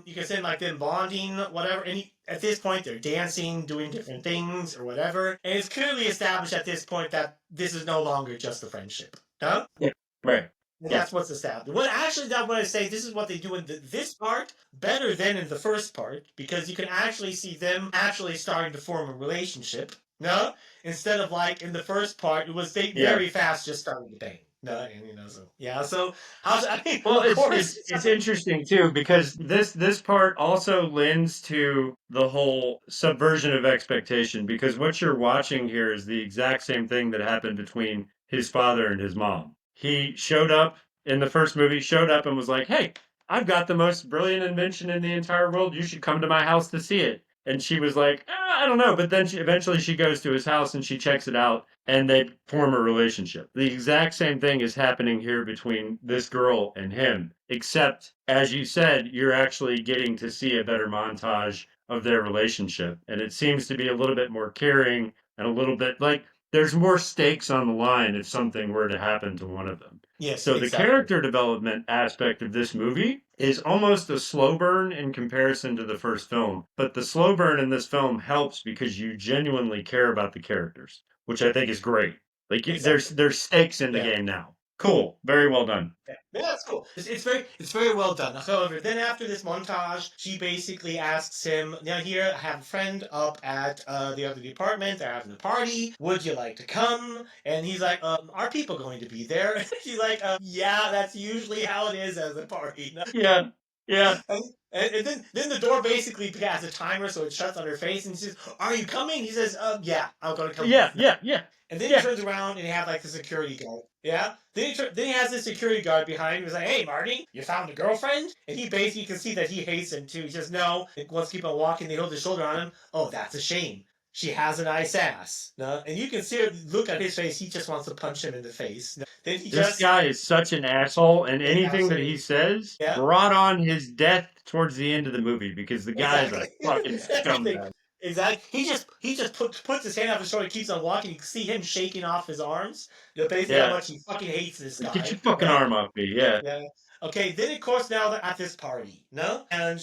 You can send like them bonding, whatever. And at this point, they're dancing, doing different things or whatever. And it's clearly established at this point that this is no longer just a friendship. No? Yeah. Right. And Yeah. that's what's established. Well, actually, that what I say, this is what they do in this part better than in the first part because you can actually see them actually starting to form a relationship. No, instead of like in the first part, it was they Yeah. very fast just started to bang. No, and so yeah. So how's I mean, Well, of course, it's interesting too because this part also lends to the whole subversion of expectation because what you're watching here is the exact same thing that happened between his father and his mom. He showed up in the first movie, showed up and was like, "Hey, I've got the most brilliant invention in the entire world. You should come to my house to see it." And she was like, I don't know. But then eventually she goes to his house and she checks it out and they form a relationship. The exact same thing is happening here between this girl and him, except as you said, you're actually getting to see a better montage of their relationship. And it seems to be a little bit more caring and a little bit like there's more stakes on the line if something were to happen to one of them. yes, So the exactly. character development aspect of this movie is almost a slow burn in comparison to the first film. But the slow burn in this film helps because you genuinely care about the characters, which I think is great. Like Exactly. there's stakes in the Yeah. game now. Cool, very well done. Yeah, that's cool. It's very well done. However, then after this montage, she basically asks him, "Now here, I have a friend up at the other department. They're having a party. Would you like to come?" And he's like, "Are people going to be there?" She's like, "Yeah, that's usually how it is as a party." Yeah, yeah, And then the door basically has a timer, so it shuts on her face. And she says, "Are you coming?" He says, "Yeah, I'm gonna come yeah, with." yeah, yeah, And then he yeah. turns around and he has like the security guard. Yeah. Then he has the security guard behind him. He's like, "Hey, Marty, you found a girlfriend?" And he basically you can see that he hates him too. He says, "No." He wants to keep on walking. They hold his shoulder on him. "Oh, that's a shame. She has a nice ass." No? And you can see her look at his face. He just wants to punch him in the face. No? Then he This just guy is such an asshole, and anything that he absolutely says yeah. brought on his death towards the end of the movie because the guy is a Exactly. fucking Everything. scumbag. Exactly. He just puts his hand off his shoulder, keeps on walking. You can see him shaking off his arms. You know, basically how Yeah, much he fucking hates this get guy. your fucking Yeah. arm off me. Yeah, Yeah. Okay, then of course now they're at this party, no? And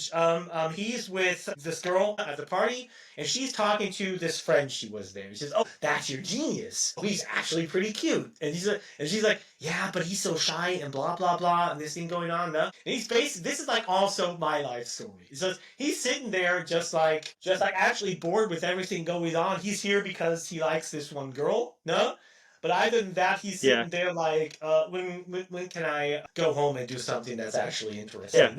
he's with this girl at the party, and she's talking to this friend she was there. She says, "Oh, that's your genius. Oh, he's actually pretty cute." And she's like, "Yeah, but he's so shy and blah blah blah." And this thing going on, no? And he's basically this is like also my life story. So he's sitting there just like actually bored with everything going on. He's here because he likes this one girl, no? But other than that, he's Yeah. sitting there like, when can I go home and do something that's actually interesting? Yeah.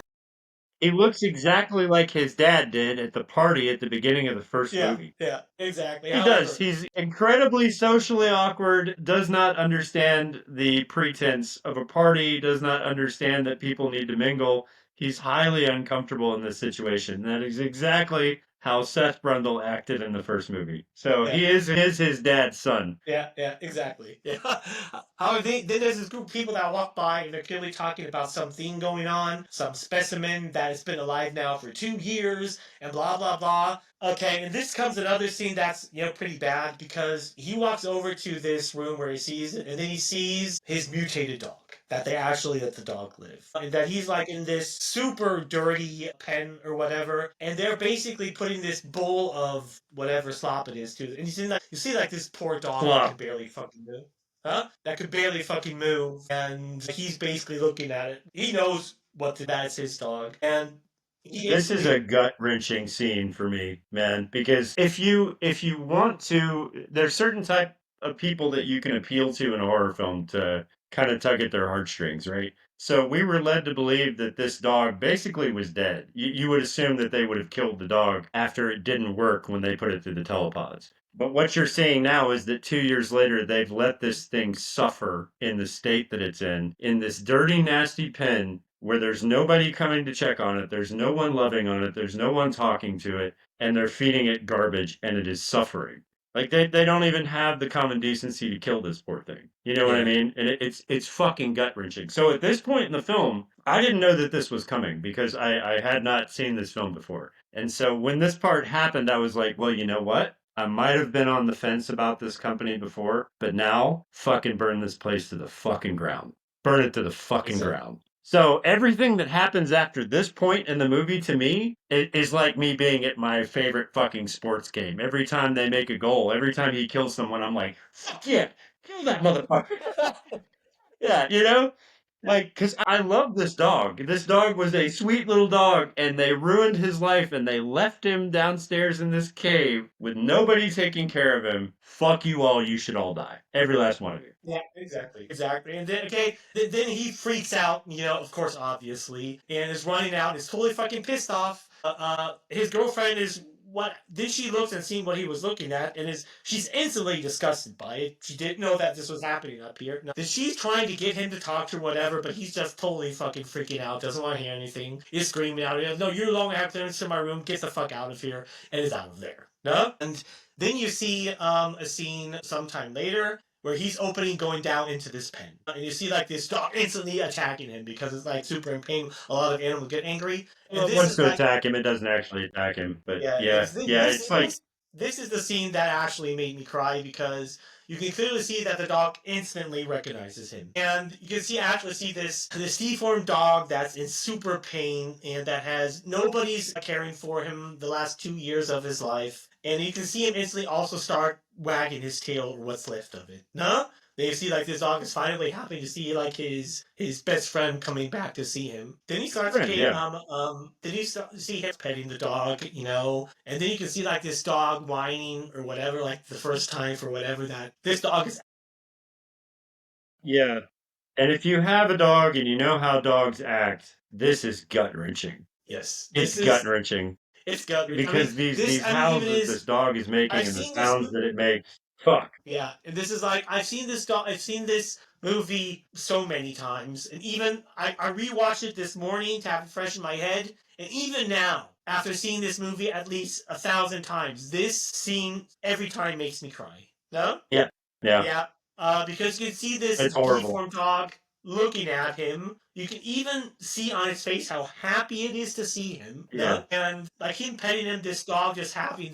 He looks exactly like his dad did at the party at the beginning of the first movie. Yeah, exactly. He does. He's incredibly socially awkward, does not understand the pretense of a party, does not understand that people need to mingle. He's highly uncomfortable in this situation. That is exactly how Seth Brundle acted in the first movie. So he is his dad's son. Yeah, exactly. Yeah. However, then there's this group of people that walk by and they're clearly talking about something going on, some specimen that has been alive now for 2 years, and blah blah blah. Okay, and this comes another scene that's pretty bad because he walks over to this room where he sees it, and then he sees his mutated dog. That they actually let the dog live. And that he's like in this super dirty pen or whatever, and they're basically putting this bowl of whatever slop it is to, and you see like this poor dog that could barely fucking move. Huh? That could barely fucking move, and he's basically looking at it. He knows that's his dog, and this is a gut-wrenching scene for me, man, because if you want to, there's certain type of people that you can appeal to in a horror film to kind of tug at their heartstrings, right? So we were led to believe that this dog basically was dead. You would assume that they would have killed the dog after it didn't work when they put it through the telepods. But what you're seeing now is that 2 years later, they've let this thing suffer in the state that it's in this dirty, nasty pen where there's nobody coming to check on it, there's no one loving on it, there's no one talking to it, and they're feeding it garbage, and it is suffering. Like they don't even have the common decency to kill this poor thing. You know what I mean? And it's fucking gut wrenching. So at this point in the film, I didn't know that this was coming because I had not seen this film before. And so when this part happened, I was like, well, you know what? I might have been on the fence about this company before, but now fucking burn this place to the fucking ground. Burn it to the fucking ground. So everything that happens after this point in the movie to me is like me being at my favorite fucking sports game. Every time they make a goal, every time he kills someone, I'm like, fuck yeah, kill that motherfucker. Yeah, you know? Like, because I love this dog. This dog was a sweet little dog, and they ruined his life, and they left him downstairs in this cave with nobody taking care of him. Fuck you all. You should all die. Every last one of you. Yeah, exactly. And then, then he freaks out, of course, obviously, and is running out, is totally fucking pissed off. His girlfriend is then she looks and sees what he was looking at, and she's instantly disgusted by it. She didn't know that this was happening up here. Then she's trying to get him to talk to her, whatever, but he's just totally fucking freaking out, doesn't want to hear anything. He's screaming out, no, you no longer have clearance to my room, get the fuck out of here, and is out of there. No? And then you see a scene sometime later where he's going down into this pen. And you see like this dog instantly attacking him because it's like super in pain. A lot of animals get angry. Well, it wants to attack him, it doesn't actually attack him. But it's like... This is the scene that actually made me cry because you can clearly see that the dog instantly recognizes him. And you can actually see this deformed dog that's in super pain and that has nobody's caring for him the last 2 years of his life. And you can see him instantly also start wagging his tail or what's left of it. No? Then you see like this dog is finally happy to see like his best friend coming back to see him. Then he starts then you see him petting the dog, and then you can see like this dog whining or whatever, like the first time for whatever that this dog is. Yeah. And if you have a dog and you know how dogs act, this is gut wrenching. Yes. It's gut wrenching. It's gut wrenching. Because these howls that this dog is making and the sounds that it makes. Fuck. Yeah, and this is like I've seen this movie so many times, and even I rewatched it this morning to have it fresh in my head, and even now, after seeing this movie at least 1,000 times, this scene every time makes me cry. No? Yeah. Because you can see this deformed dog looking at him. You can even see on his face how happy it is to see him. Yeah. And like him petting him, this dog just happy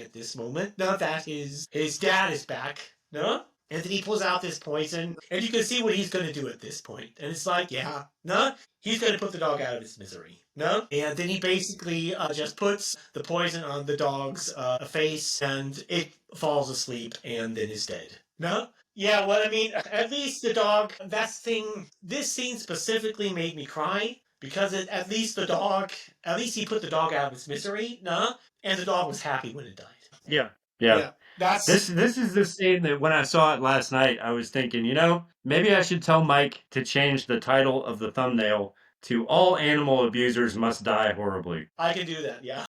at this moment. Now that his dad is back. No? And then he pulls out this poison, and you can see what he's going to do at this point. And it's like, yeah, no, he's going to put the dog out of its misery. No? And then he basically just puts the poison on the dog's face, and it falls asleep, and then is dead. No? Yeah, well, I mean, at least the dog, this scene specifically made me cry, because at least he put the dog out of its misery, no? And the dog was happy when it died. Yeah. This is the scene that when I saw it last night, I was thinking, maybe I should tell Mike to change the title of the thumbnail to "All Animal Abusers Must Die Horribly." I can do that, yeah.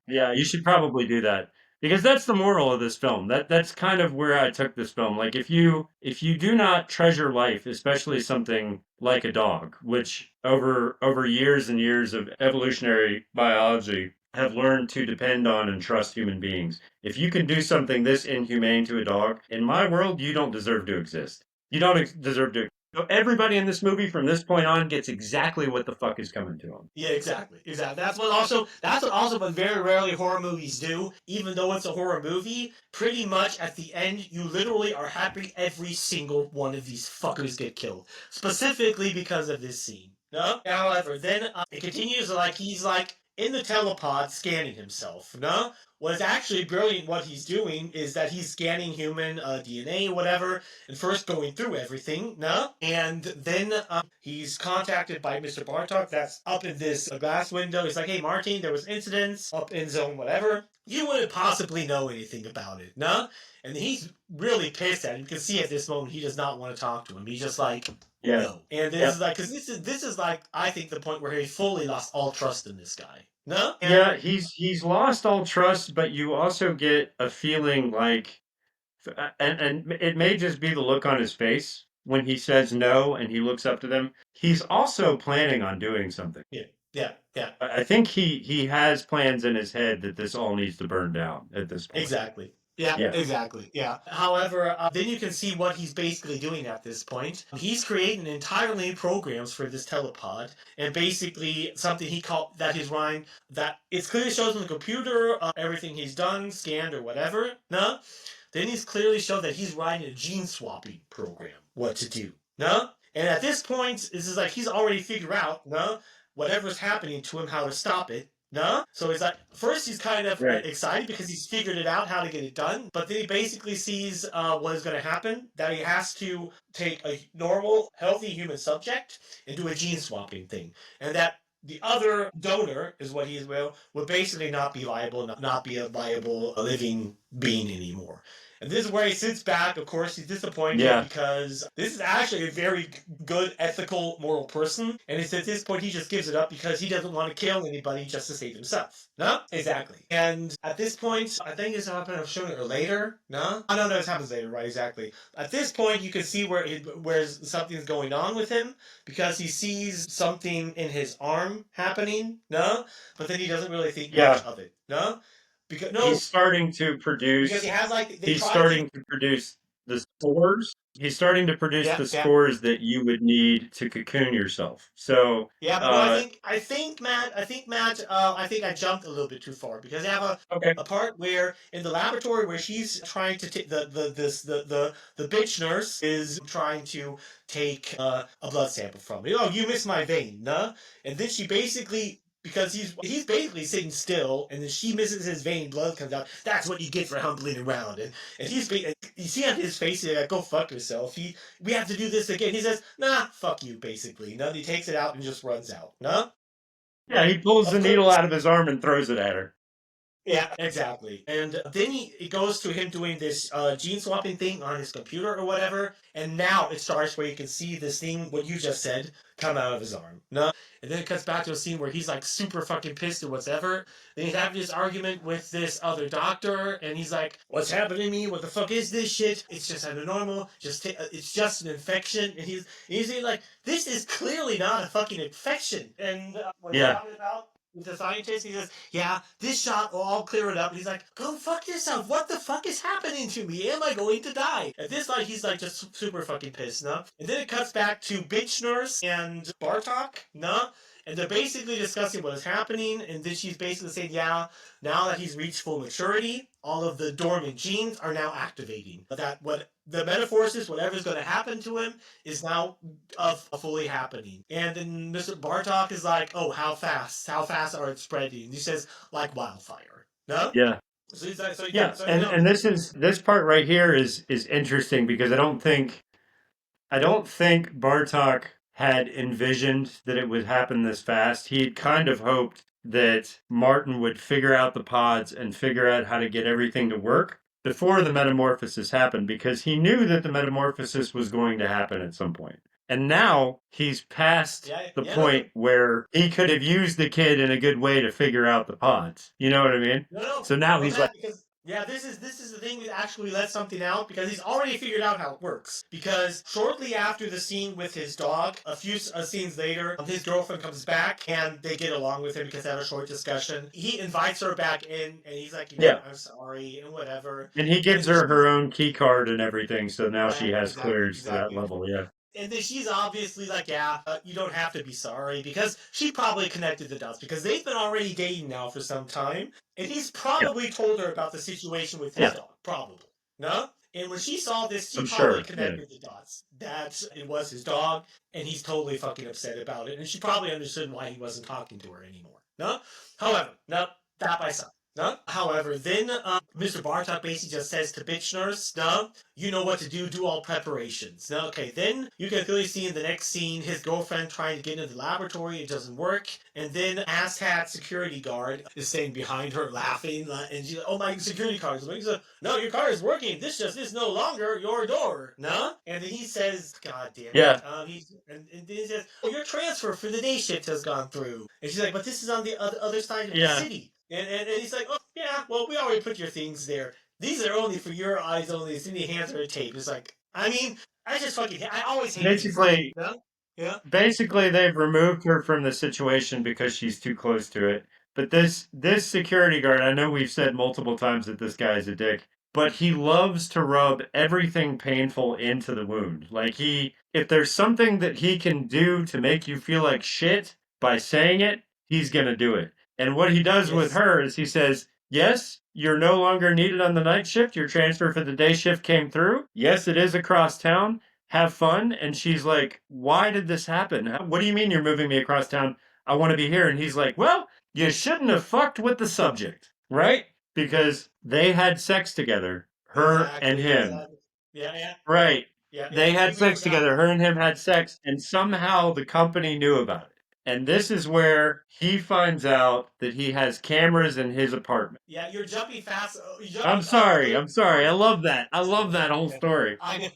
Yeah, you should probably do that. Because that's the moral of this film. That's kind of where I took this film. Like if you do not treasure life, especially something like a dog, which over years and years of evolutionary biology have learned to depend on and trust human beings. If you can do something this inhumane to a dog, in my world, you don't deserve to exist. You don't deserve to. So everybody in this movie from this point on gets exactly what the fuck is coming to them. Yeah, exactly. That's what but very rarely horror movies do. Even though it's a horror movie, pretty much at the end, you literally are happy every single one of these fuckers get killed. Specifically because of this scene. No? However, then it continues like he's like in the telepod scanning himself. No? What is actually brilliant what he's doing is that he's scanning human DNA or whatever, and first going through everything, no? And then he's contacted by Mr. Bartok that's up in this glass window. He's like, hey, Martin, there was incidents up in zone whatever. You wouldn't possibly know anything about it, no? And he's really pissed at him. You can see at this moment he does not want to talk to him. He's just like, no. And this is like, because this is like, I think the point where he fully lost all trust in this guy. No? Yeah, he's lost all trust, but you also get a feeling like, and it may just be the look on his face when he says no and he looks up to them. He's also planning on doing something. Yeah. I think he has plans in his head that this all needs to burn down at this point. Exactly. Yeah, exactly. Yeah. However, then you can see what he's basically doing at this point. He's creating entirely new programs for this telepod, and basically something he called that he's running that it clearly shows on the computer everything he's done, scanned or whatever. No, then he's clearly showed that he's writing a gene swapping program, what to do. No, and at this point, this is like he's already figured out whatever's happening to him, how to stop it. No? So he's like, first he's kind of excited because he's figured it out how to get it done, but then he basically sees what is going to happen, that he has to take a normal, healthy human subject and do a gene swapping thing. And that the other donor is what he will basically not be viable, not be a viable living being anymore. And this is where he sits back. Of course, he's disappointed because this is actually a very good, ethical, moral person. And it's at this point he just gives it up because he doesn't want to kill anybody just to save himself. No? Exactly. And at this point, I think it's happened. I'm showing it later. No? I don't know. It happens later, right? Exactly. At this point, you can see where something's going on with him because he sees something in his arm happening. No? But then he doesn't really think much of it. No? He's starting to produce. Because he has he's starting to produce the spores. He's starting to produce the spores that you would need to cocoon yourself. So yeah, but I think Matt, I think I jumped a little bit too far because they have a part where in the laboratory where she's trying to take the bitch nurse is trying to take a blood sample from me. Oh, you missed my vein, no? And then she basically. Because he's basically sitting still, and then she misses his vein, blood comes out. That's what you get for humbling around. And you see on his face, he's like, go fuck yourself. We have to do this again. He says, nah, fuck you, basically. No, he takes it out and just runs out. No? Yeah, he pulls the needle out of his arm and throws it at her. Yeah, exactly. And then it goes to him doing this gene swapping thing on his computer or whatever, and now it starts where you can see this thing, what you just said, come out of his arm. No? And then it cuts back to a scene where he's like super fucking pissed or whatever. Then he's having this argument with this other doctor, and he's like, what's happening to me? What the fuck is this shit? It's just abnormal. It's just an infection. And he's like, this is clearly not a fucking infection. And what he's talking about with the scientist, he says, yeah, this shot will all clear it up. And he's like, go fuck yourself. What the fuck is happening to me? Am I going to die? At this point, he's like just super fucking pissed, no? And then it cuts back to Bitch Nurse and Bartok, no? And they're basically discussing what is happening. And then she's basically saying, yeah, now that he's reached full maturity, all of the dormant genes are now activating. That what the metaphorsis, whatever's going to happen to him, is now fully happening. And then Mr. Bartok is like, oh, how fast are it spreading? And he says, like wildfire. No? Yeah. So he's like, Yeah, and this part right here is interesting because I don't think Bartok had envisioned that it would happen this fast. He kind of hoped that Martin would figure out the pods and figure out how to get everything to work before the metamorphosis happened because he knew that the metamorphosis was going to happen at some point. And now he's past the point where he could have used the kid in a good way to figure out the pods. You know what I mean? So now he's like, yeah, this is the thing that actually lets something out because he's already figured out how it works. Because shortly after the scene with his dog, a few scenes later, his girlfriend comes back and they get along with him because they have a short discussion. He invites her back in and he's like, I'm sorry and whatever. And he gives her own key card and everything, so now she has clearance to that level, yeah. And then she's obviously like, you don't have to be sorry, because she probably connected the dots, because they've been already dating now for some time, and he's probably told her about the situation with his dog, probably. No? And when she saw this, she probably connected the dots. That it was his dog, and he's totally fucking upset about it, and she probably understood why he wasn't talking to her anymore. No? However, that by side. No? However, then Mr. Bartok basically just says to Bitch Nurse, no, you know what to do all preparations. No, okay, then you can clearly see in the next scene his girlfriend trying to get into the laboratory, it doesn't work, and then asshat security guard is staying behind her laughing, and she's like, oh, my security card is working. No, your car is working, this just is no longer your door. No? And then he says, God damn it. Yeah. And then he says, your transfer for the day shift has gone through. And she's like, but this is on the other side of the city. And he's like, oh, yeah, well, we already put your things there. These are only for your eyes only. It's in the hands or tape. It's like, I mean, I always hate basically, yeah. Basically, they've removed her from the situation because she's too close to it. But this security guard, I know we've said multiple times that this guy's a dick, but he loves to rub everything painful into the wound. Like if there's something that he can do to make you feel like shit by saying it, he's gonna do it. And what he does with her is he says, yes, you're no longer needed on the night shift. Your transfer for the day shift came through. Yes, it is across town. Have fun. And she's like, why did this happen? What do you mean you're moving me across town? I want to be here. And he's like, well, you shouldn't have fucked with the subject, right? Because they had sex together, her and him. Exactly. Yeah. Right. Yeah. They had sex together. Her and him had sex. And somehow the company knew about it. And this is where he finds out that he has cameras in his apartment. Yeah, you're jumping fast. I'm sorry. I love that. I love that whole story. I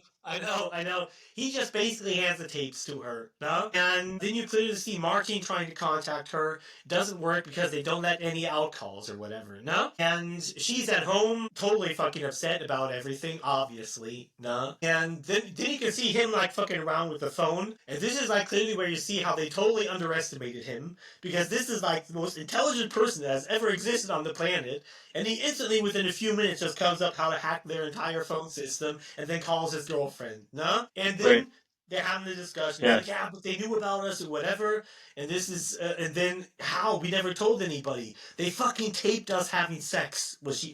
know. He just basically hands the tapes to her, no? And then you clearly see Martin trying to contact her. It doesn't work because they don't let any out calls or whatever, no? And she's at home, totally fucking upset about everything, obviously, no? And then you can see him, like, fucking around with the phone. And this is, like, clearly where you see how they totally underestimated him. Because this is, like, the most intelligent person that has ever existed on the planet. And he instantly, within a few minutes, just comes up how to hack their entire phone system and then calls his girlfriend, no? And then they're having the discussion. Yeah. Like, yeah, but they knew about us or whatever. And this is, and then how? We never told anybody. They fucking taped us having sex. Was she?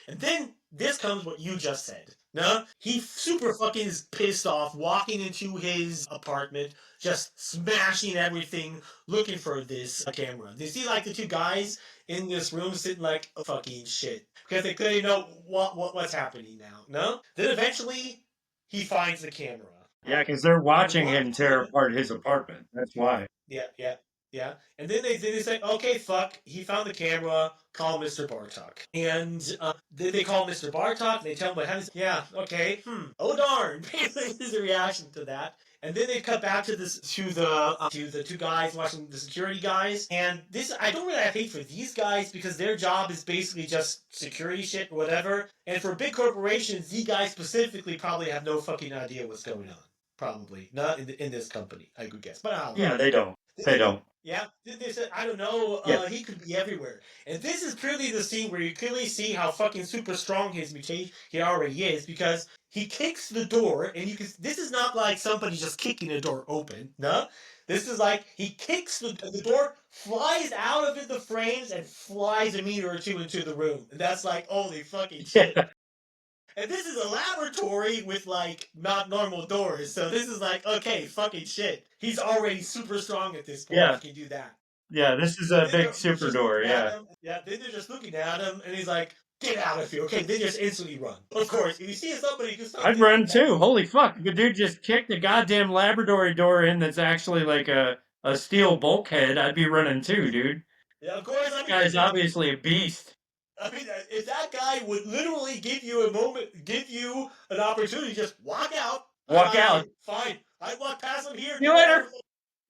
And then this comes what you just said. No? He super fucking is pissed off, walking into his apartment, just smashing everything, looking for this camera. You see, like, the two guys in this room sitting like, oh, fucking shit. Because they clearly know what's happening now. No? Then eventually, he finds the camera. Yeah, because they're watching him tear apart his apartment. That's why. Yeah. And then they say, okay, fuck, he found the camera, call Mr. Bartok. And then they call Mr. Bartok, they tell him what happens. Yeah, okay, oh darn. Basically, is the reaction to that. And then they cut back to the two guys watching the security guys. And this, I don't really have hate for these guys because their job is basically just security shit or whatever. And for big corporations, these guys specifically probably have no fucking idea what's going on. Probably not in this company, I could guess. But I don't know. Yeah, they don't. They don't. Yeah, they said, I don't know, Yeah. he could be everywhere. And this is clearly the scene where you clearly see how fucking super strong his mutation he already is, because he kicks the door, and you can. This is not like somebody just kicking the door open, no? This is like he kicks the door, flies out of the frames, and flies a meter or two into the room. And that's like, holy fucking shit. Yeah. And this is a laboratory with, like, not normal doors. So this is like, okay, fucking shit. He's already super strong at this point. Yeah. He can do that. Yeah, this is a big super door, yeah. Yeah, then they're just looking at him, and he's like, get out of here. Okay, then just instantly run. Of course, if you see somebody who's I'd run too. Holy fuck. The dude just kicked a goddamn laboratory door in that's actually like a steel bulkhead. I'd be running too, dude. Yeah, of course. This guy's obviously a beast. I mean, if that guy would literally give you an opportunity, to just walk out. Walk out. Fine. I'd walk past him here. See you later.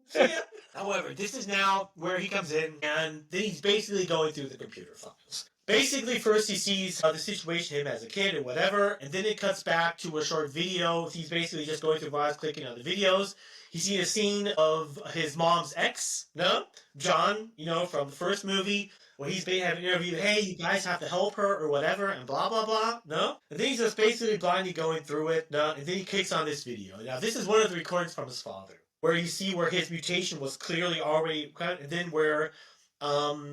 See ya. However, this is now where he comes in, and then he's basically going through the computer files. Basically, first he sees the situation, him as a kid or whatever, and then it cuts back to a short video. He's basically just going through files, clicking on the videos. He's seen a scene of his mom's ex, no? John, from the first movie, where he's been having an interview, hey, you guys have to help her or whatever, and blah, blah, blah, no? And then he's just basically blindly going through it, no? And then he clicks on this video. Now, this is one of the recordings from his father, where you see where his mutation was clearly already, and then where,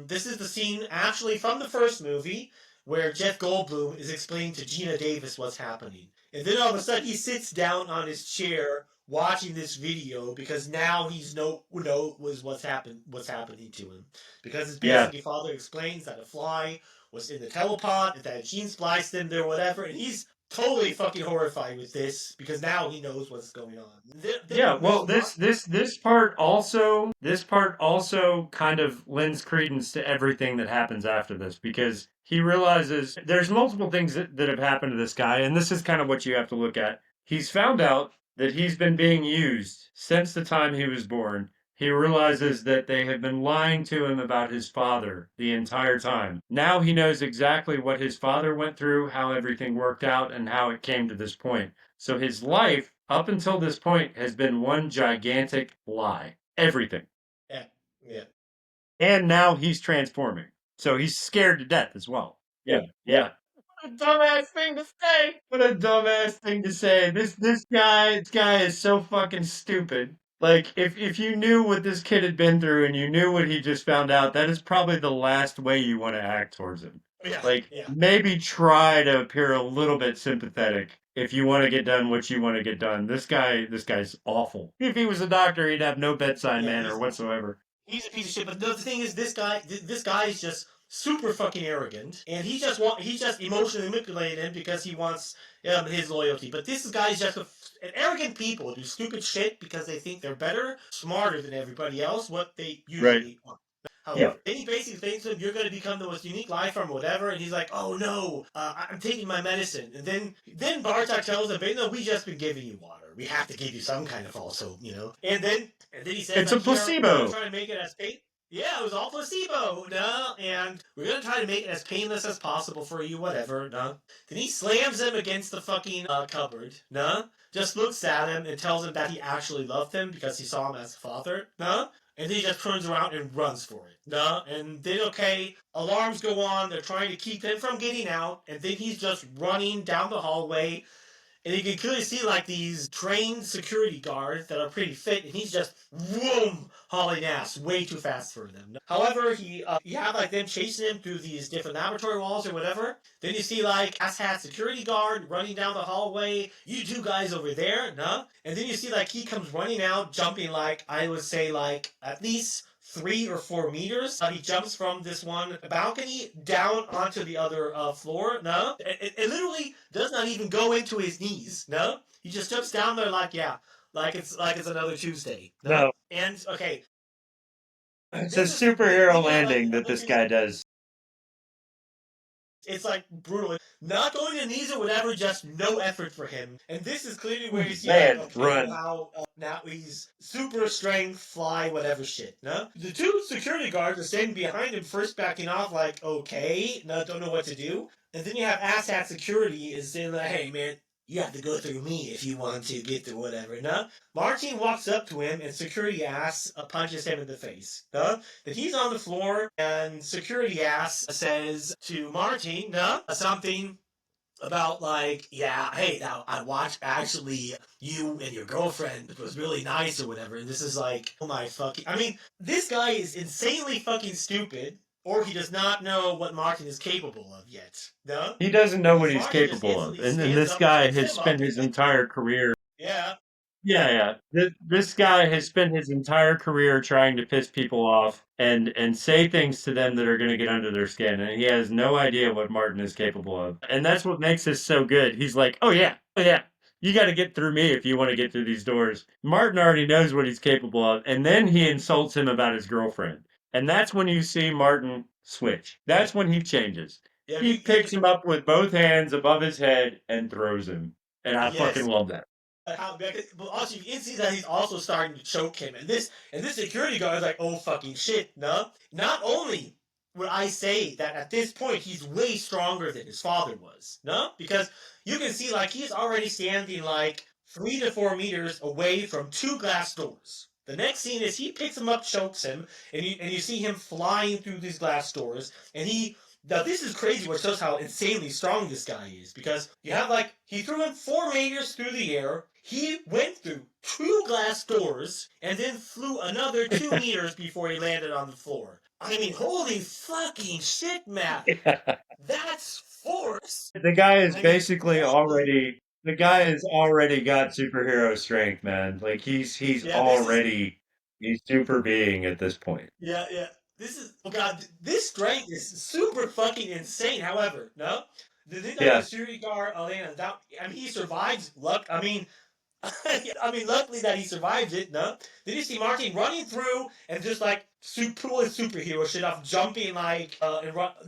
this is the scene actually from the first movie, where Jeff Goldblum is explaining to Gina Davis what's happening. And then all of a sudden he sits down on his chair watching this video, because now he's knows what's happening to him. Because his basically father explains that a fly was in the telepod, that a gene spliced in there, whatever, and he's totally fucking horrified with this, because now he knows what's going on. Well, this part also kind of lends credence to everything that happens after this, because he realizes there's multiple things that have happened to this guy, and this is kind of what you have to look at. He's found out that he's been being used since the time he was born. He realizes that they have been lying to him about his father the entire time. Now he knows exactly what his father went through, how everything worked out, and how it came to this point. So his life, up until this point, has been one gigantic lie. Everything. Yeah. And now he's transforming. So he's scared to death as well. Yeah. What a dumbass thing to say. What a dumbass thing to say. This guy is so fucking stupid. Like, if you knew what this kid had been through and you knew what he just found out, that is probably the last way you want to act towards him. Maybe try to appear a little bit sympathetic if you want to get done what you want to get done. This guy's awful. If he was a doctor, he'd have no bedside manner whatsoever. He's a piece of shit. But the thing is, this guy is just super fucking arrogant, and he just emotionally manipulated him because he wants his loyalty. But this guy is just an arrogant people do stupid shit because they think they're better, smarter than everybody else, what they usually are. Then he basically thinks to him, you're going to become the most unique life form, whatever, and he's like, oh no, I'm taking my medicine. And then Bartok tells him, no, we just been giving you water. We have to give you some kind of also, And then he says, it's a placebo. We're trying to make it as it was all placebo, no, and we're going to try to make it as painless as possible for you, whatever, no. Then he slams him against the fucking cupboard, no. Just looks at him and tells him that he actually loved him because he saw him as a father, no. And then he just turns around and runs for it, no. And then, alarms go on, they're trying to keep him from getting out, and then he's just running down the hallway. And you can clearly see, these trained security guards that are pretty fit, and he's just, whoom, hauling ass way too fast for them. However, you have, them chasing him through these different laboratory walls or whatever. Then you see, ass-hat security guard running down the hallway. You two guys over there, no? And then you see, he comes running out, jumping, I would say, at least 3 or 4 meters. He jumps from this one balcony down onto the other floor, no? It literally does not even go into his knees, no? He just jumps down there like it's another Tuesday. No. And, okay. It's a superhero landing that this guy does. It's brutal. Not going to knees or whatever, just no effort for him. And this is clearly where you see run. How now he's super strength, fly, whatever shit. No? The 2 security guards are standing behind him, first backing off, okay, no, don't know what to do. And then you have asshat security is saying, hey man, you have to go through me if you want to get to whatever, no? Martin walks up to him and security ass punches him in the face, no? Then he's on the floor and security ass says to Martin, no? Something about like, yeah, hey, now I watched actually you and your girlfriend was really nice or whatever. And this is like, oh my fucking, I mean, this guy is insanely fucking stupid. Or he does not know what Martin is capable of yet. No? He doesn't know what he's Martin just capable of. instantly And stands this up and guy picks has him up spent and his entire career. yeah. Yeah. This guy has spent his entire career trying to piss people off and say things to them that are going to get under their skin. And he has no idea what Martin is capable of. And that's what makes this so good. He's like, oh, yeah. You got to get through me if you want to get through these doors. Martin already knows what he's capable of. And then he insults him about his girlfriend. And that's when you see Martin switch. That's when he changes. Yeah, He picks him up with both hands above his head and throws him. And I fucking love that. But also you can see that he's also starting to choke him, and this security guard is like, oh fucking shit, no. Not only would I say that at this point he's way stronger than his father was, no, because you can see like he's already standing like 3 to 4 meters away from 2 glass doors. The next scene is he picks him up, chokes him, and you see him flying through these glass doors, and now this is crazy, which shows how insanely strong this guy is, because you have like, he threw him 4 meters through the air, he went through 2 glass doors, and then flew another 2 meters before he landed on the floor. I mean, holy fucking shit, man. That's force. The guy is basically already. The guy has already got superhero strength, man. Like he's already a super being at this point. Yeah. This is, oh god, this strength is super fucking insane. However, no, the thing that the security guard Elena, I mean, he survives. Luckily that he survived it. No, then you see Martin running through and just like pulling superhero shit off, jumping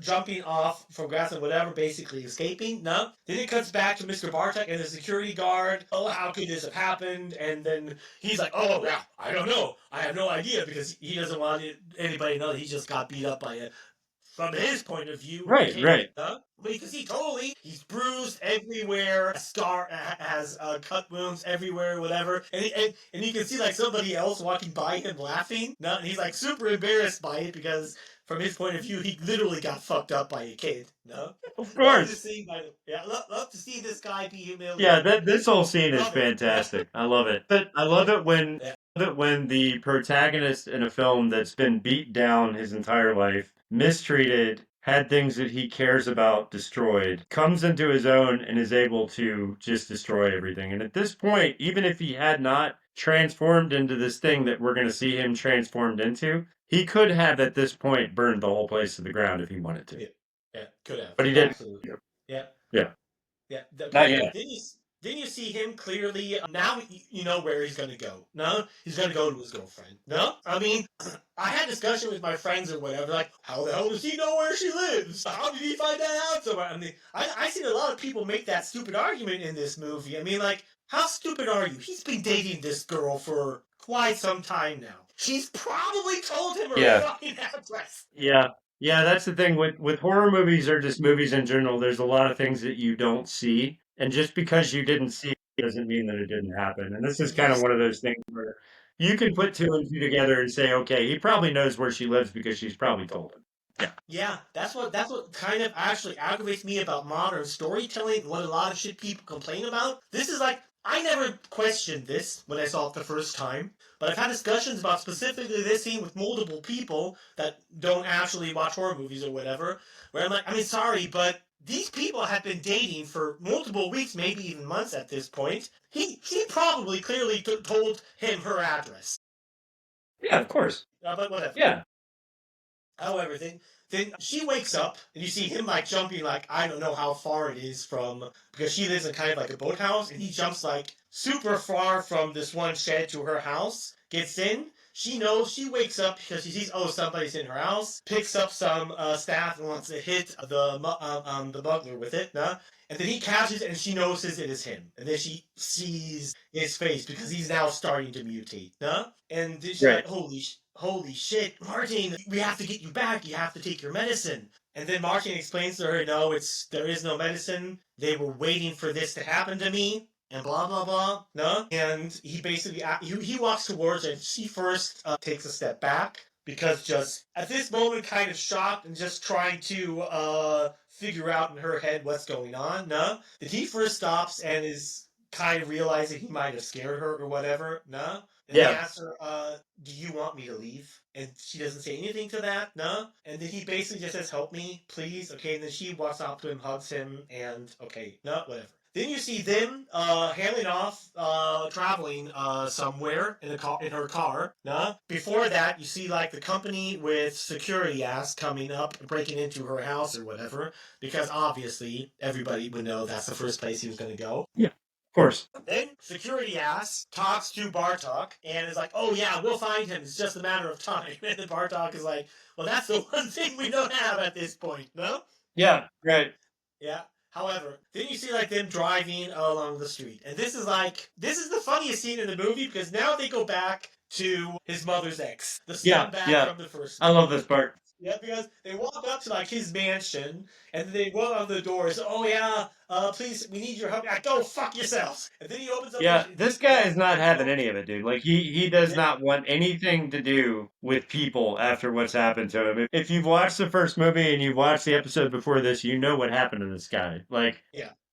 jumping off from grass and whatever, basically escaping. No, then it cuts back to Mr. Bartek and the security guard. Oh, how could this have happened? And then he's like, oh yeah, I don't know, I have no idea, because he doesn't want anybody to know that he just got beat up by a. From his point of view, Right. But you can see he's bruised everywhere, has cut wounds everywhere, whatever. And you can see like somebody else walking by him laughing. No, and he's like super embarrassed by it, because from his point of view, he literally got fucked up by a kid. No, of course. Love to see this guy be humiliated. Yeah, this whole scene is fantastic. I love it. But I love it when the protagonist in a film that's been beat down his entire life, mistreated, had things that he cares about destroyed, comes into his own and is able to just destroy everything. And at this point, even if he had not transformed into this thing that we're going to see him transformed into, he could have at this point burned the whole place to the ground if he wanted to. Yeah, could have. But he didn't. Absolutely. Yeah. Not yet. Then you see him clearly. Now you know where he's gonna go. No, he's gonna go to his girlfriend. No, I mean, I had discussion with my friends or whatever. Like, how the hell does he know where she lives? How did he find that out? So I mean, I seen a lot of people make that stupid argument in this movie. I mean, like, how stupid are you? He's been dating this girl for quite some time now. She's probably told him her fucking address. Yeah, that's the thing with horror movies or just movies in general. There's a lot of things that you don't see, and just because you didn't see it doesn't mean that it didn't happen. And this is kind of one of those things where you can put 2 and 2 together and say, okay, he probably knows where she lives because she's probably told him. Yeah, that's what kind of actually aggravates me about modern storytelling. What a lot of shit people complain about. This is like, I never questioned this when I saw it the first time, but I've had discussions about specifically this scene with multiple people that don't actually watch horror movies or whatever, where I'm like, I mean, sorry, but these people have been dating for multiple weeks, maybe even months at this point. She probably clearly told him her address. Yeah, of course. But whatever. Yeah. However, then she wakes up and you see him like jumping like, I don't know how far it is from, because she lives in kind of like a boathouse, and he jumps like super far from this one shed to her house, gets in. She knows, she wakes up because she sees, oh, somebody's in her house, picks up some staff and wants to hit the butler with it, nah? And then he catches it and she notices it is him. And then she sees his face because he's now starting to mutate, nah? And then she's like, holy shit, Martin, we have to get you back. You have to take your medicine. And then Martin explains to her, no, there is no medicine. They were waiting for this to happen to me, and blah blah blah. No, and he basically he walks towards her, and she first takes a step back because just at this moment, kind of shocked and just trying to figure out in her head what's going on. No, that he first stops and is kind of realizing he might have scared her or whatever. No. And he asks her, do you want me to leave? And she doesn't say anything to that, no? And then he basically just says, help me, please. Okay, and then she walks up to him, hugs him, and okay, no, whatever. Then you see them hailing off, traveling somewhere in her car. No? Before that, you see like the company with security ass coming up and breaking into her house or whatever, because obviously everybody would know that's the first place he was going to go. Of course. Then security ass talks to Bartok and is like, oh yeah, we'll find him. It's just a matter of time. And then Bartok is like, well, that's the one thing we don't have at this point, no? Yeah, right. Yeah. However, then you see like them driving along the street. And this is the funniest scene in the movie because now they go back to his mother's ex. The scumbag from the first movie. I love this part. Yeah, because they walk up to like his mansion, and then they walk on the door and say, "Oh yeah, please, we need your help." Like, go fuck yourself. And then he opens up. Yeah, this guy is not having any of it, dude. Like he does not want anything to do with people after what's happened to him. If you've watched the first movie and you've watched the episode before this, you know what happened to this guy. Like,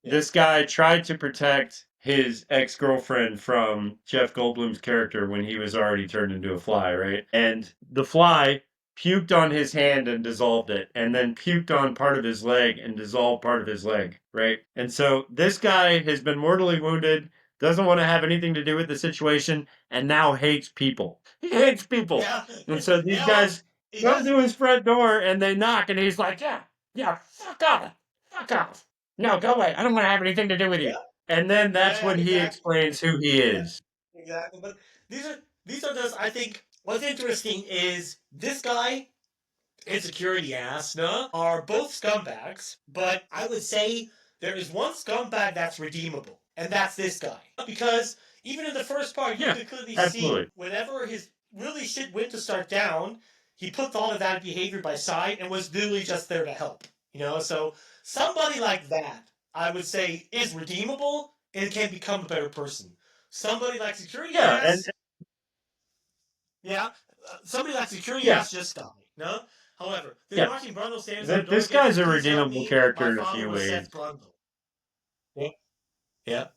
this guy tried to protect his ex-girlfriend from Jeff Goldblum's character when he was already turned into a fly, right? And the fly puked on his hand and dissolved it, and then puked on part of his leg and dissolved part of his leg, right? And so this guy has been mortally wounded, doesn't want to have anything to do with the situation, and now hates people. He hates people. Yeah. And so these guys go to his front door, and they knock, and he's like, yeah, fuck off. No, go away. I don't want to have anything to do with you. And then that's when he explains who he is. Exactly. But these are just, I think, what's interesting is this guy and security ass, no, are both scumbags, but I would say there is one scumbag that's redeemable, and that's this guy. Because even in the first part, you could clearly see whenever his really shit went to start down, he put all of that behavior by side and was literally just there to help. You know, so somebody like that, I would say, is redeemable and can become a better person. Somebody like security ass... somebody like security ass just died, no? However, then Martin Brundle stands up. This guy's a redeemable character in a few ways. Yeah.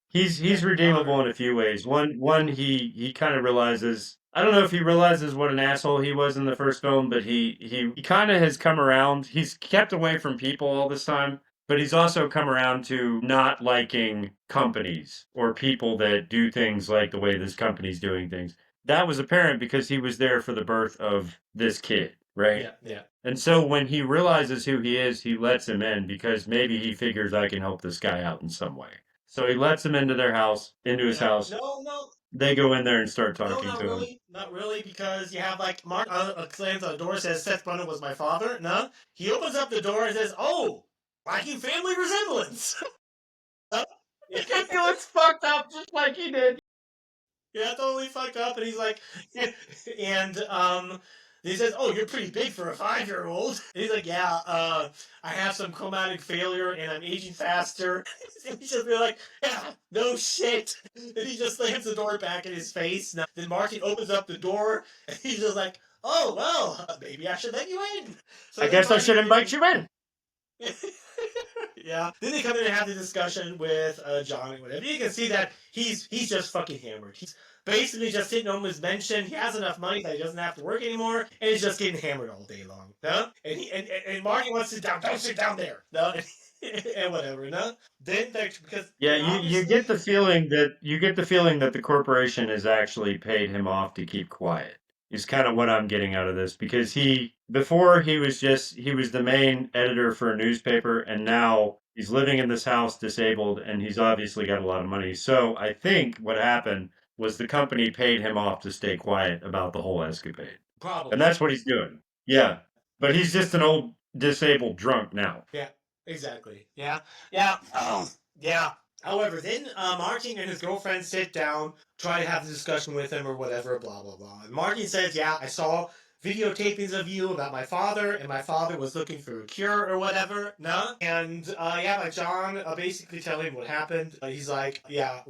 He's redeemable in a few ways. One he kind of realizes, I don't know if he realizes what an asshole he was in the first film, but he kind of has come around. He's kept away from people all this time, but he's also come around to not liking companies or people that do things like the way this company's doing things. That was apparent because he was there for the birth of this kid, right? Yeah. And so when he realizes who he is, he lets him in because maybe he figures I can help this guy out in some way. So he lets him into their house, into his house. No. They go in there and start talking to him. Not really, because you have like Mark slams on the door, says Seth Brundle was my father. No, he opens up the door and says, "Oh, lacking family resemblance." He looks fucked up just like he did. Yeah, totally fucked up. And he's like, and he says, "Oh, you're pretty big for a 5-year-old." And he's like, "Yeah, I have some chromatic failure and I'm aging faster." And he's just like, "Yeah, no shit." And he just slams the door back in his face. Now, then Martin opens up the door and he's just like, "Oh, well, maybe I should let you in." So I guess I should invite you in. Yeah. Then they come in and have the discussion with John and whatever. You can see that he's just fucking hammered. He's basically just sitting on his mansion. He has enough money that he doesn't have to work anymore, and he's just getting hammered all day long. No? And Marty wants to sit down. Don't sit down there. No? And whatever. No? Then because you get the feeling that the corporation has actually paid him off to keep quiet. Is kind of what I'm getting out of this, because before he was the main editor for a newspaper, and now he's living in this house disabled, and he's obviously got a lot of money. So I think what happened was the company paid him off to stay quiet about the whole escapade. Probably. And that's what he's doing. Yeah. But he's just an old disabled drunk now. Yeah, exactly. Yeah. Oh, yeah. However, then Martin and his girlfriend sit down, try to have a discussion with him or whatever, blah, blah, blah. And Martin says, "Yeah, I saw videotapings of you about my father, and my father was looking for a cure or whatever, no? And, like John basically telling him what happened. He's like, yeah,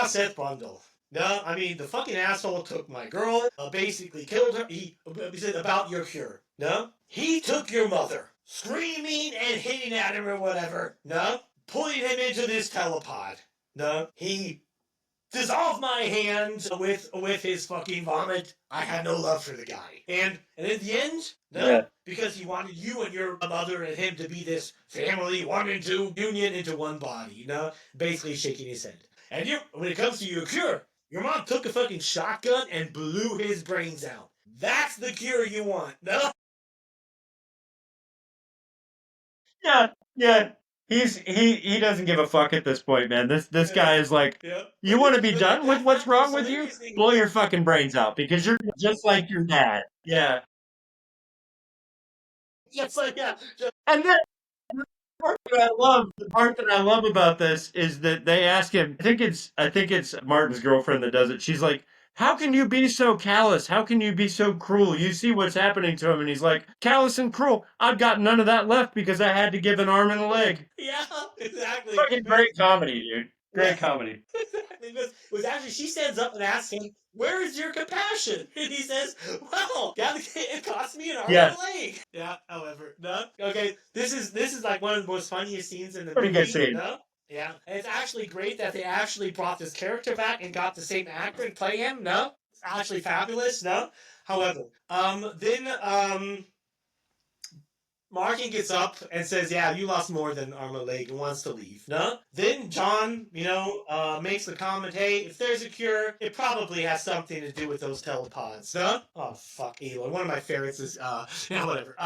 Seth Bundle. No, I mean, the fucking asshole took my girl, basically killed her. He said about your cure. No? He took your mother, screaming and hitting at him or whatever. No? Pulling him into this telepod. No? He dissolved my hands with his fucking vomit. I had no love for the guy. And in the end, because he wanted you and your mother and him to be this family, 1 and 2 union into one body, basically shaking his head. And when it comes to your cure, your mom took a fucking shotgun and blew his brains out. That's the cure you want, no? Yeah. He doesn't give a fuck at this point, man. This guy is like, you want to be done with what's wrong with you? Blow your fucking brains out because you're just like your dad. Yeah. It's like, And then the part that I love about this is that they ask him. I think it's Martin's girlfriend that does it. She's like, "How can you be so callous? How can you be so cruel? You see what's happening to him." And he's like, "Callous and cruel. I've got none of that left because I had to give an arm and a leg." Yeah, exactly. Fucking great comedy, dude. Great comedy. Exactly. It was actually, she stands up and asks him, "Where is your compassion?" And he says, "Well, it cost me an arm and a leg." Yeah, however, no. Okay, this is like one of the most funniest scenes in the movie. Pretty good scene. No? Yeah, and it's actually great that they actually brought this character back and got the same actor to play him. No, it's actually fabulous. No, however, then Martin gets up and says, "Yeah, you lost more than arm and leg," and wants to leave. No? Then John, makes the comment, "Hey, if there's a cure, it probably has something to do with those telepods." No? Oh, fuck, Aloy. One of my favorites is, whatever.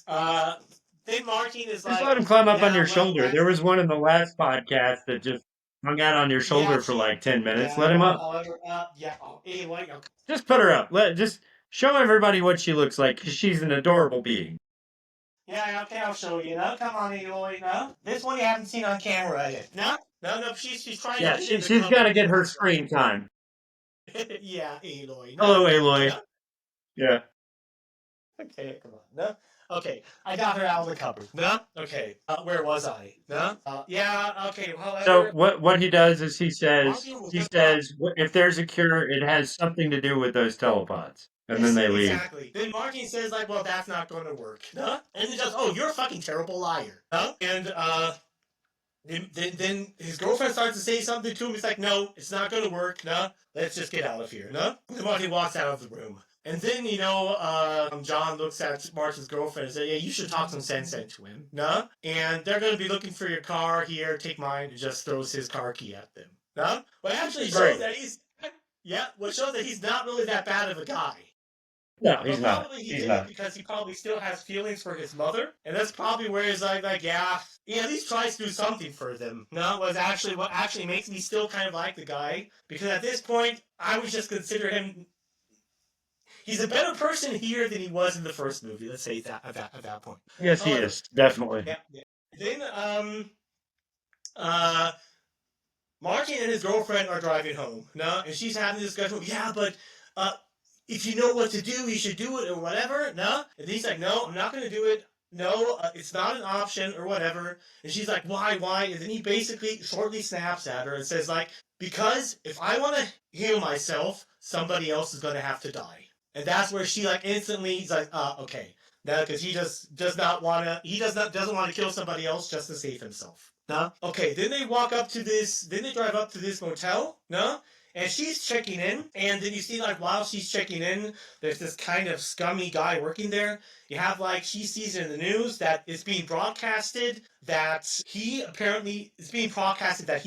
Then Martin is like... Just let him climb up on your well, shoulder. There was one in the last podcast that just hung out on your shoulder for like 10 minutes. Let him up. However, Aloy, okay. Just put her up. Just show everybody what she looks like, because she's an adorable being. Yeah, okay, I'll show you. No, come on, Aloy. No, this one you haven't seen on camera yet. No, she's trying. Yeah, to she's got to get her screen time. Yeah, Aloy. No. Hello, Aloy. No? Yeah. Okay, come on. No. Okay, I got her out of the cupboard. No. Okay. Where was I? No. Yeah. Okay. However, so what he does is he says if there's a cure, it has something to do with those telepods. And then they leave. Exactly. Then Martin says, like, well, that's not going to work. Huh? And then just, oh, you're a fucking terrible liar. Huh? And then his girlfriend starts to say something to him. He's like, no, it's not going to work. No, let's just get out of here. No? And then Martin walks out of the room. And then, John looks at Martin's girlfriend and says, yeah, you should talk some sense into him. No? And they're going to be looking for your car. Here, take mine. And just throws his car key at them. No? Well, actually shows that he's... Yeah, what shows that he's not really that bad of a guy. No, he's not. He's not. Because he probably still has feelings for his mother. And that's probably where he's like, he at least tries to do something for them. No, what actually makes me still kind of like the guy. Because at this point, I would just consider him... He's a better person here than he was in the first movie. Let's say that at that point. Yes, he is. Definitely. Yeah. Then, Martin and his girlfriend are driving home. No? And she's having a discussion. Yeah, but... if you know what to do, you should do it or whatever. No? And he's like, no, I'm not going to do it. No, it's not an option or whatever. And she's like, why? And then he basically shortly snaps at her and says, like, because if I want to heal myself, somebody else is going to have to die. And that's where she, like, instantly, he's like, okay. No, because he just doesn't want to kill somebody else just to save himself. No? Okay, then they drive up to this motel. No? And she's checking in, and then you see, like, while she's checking in, there's this kind of scummy guy working there. You have, like, she sees in the news that it's being broadcasted that he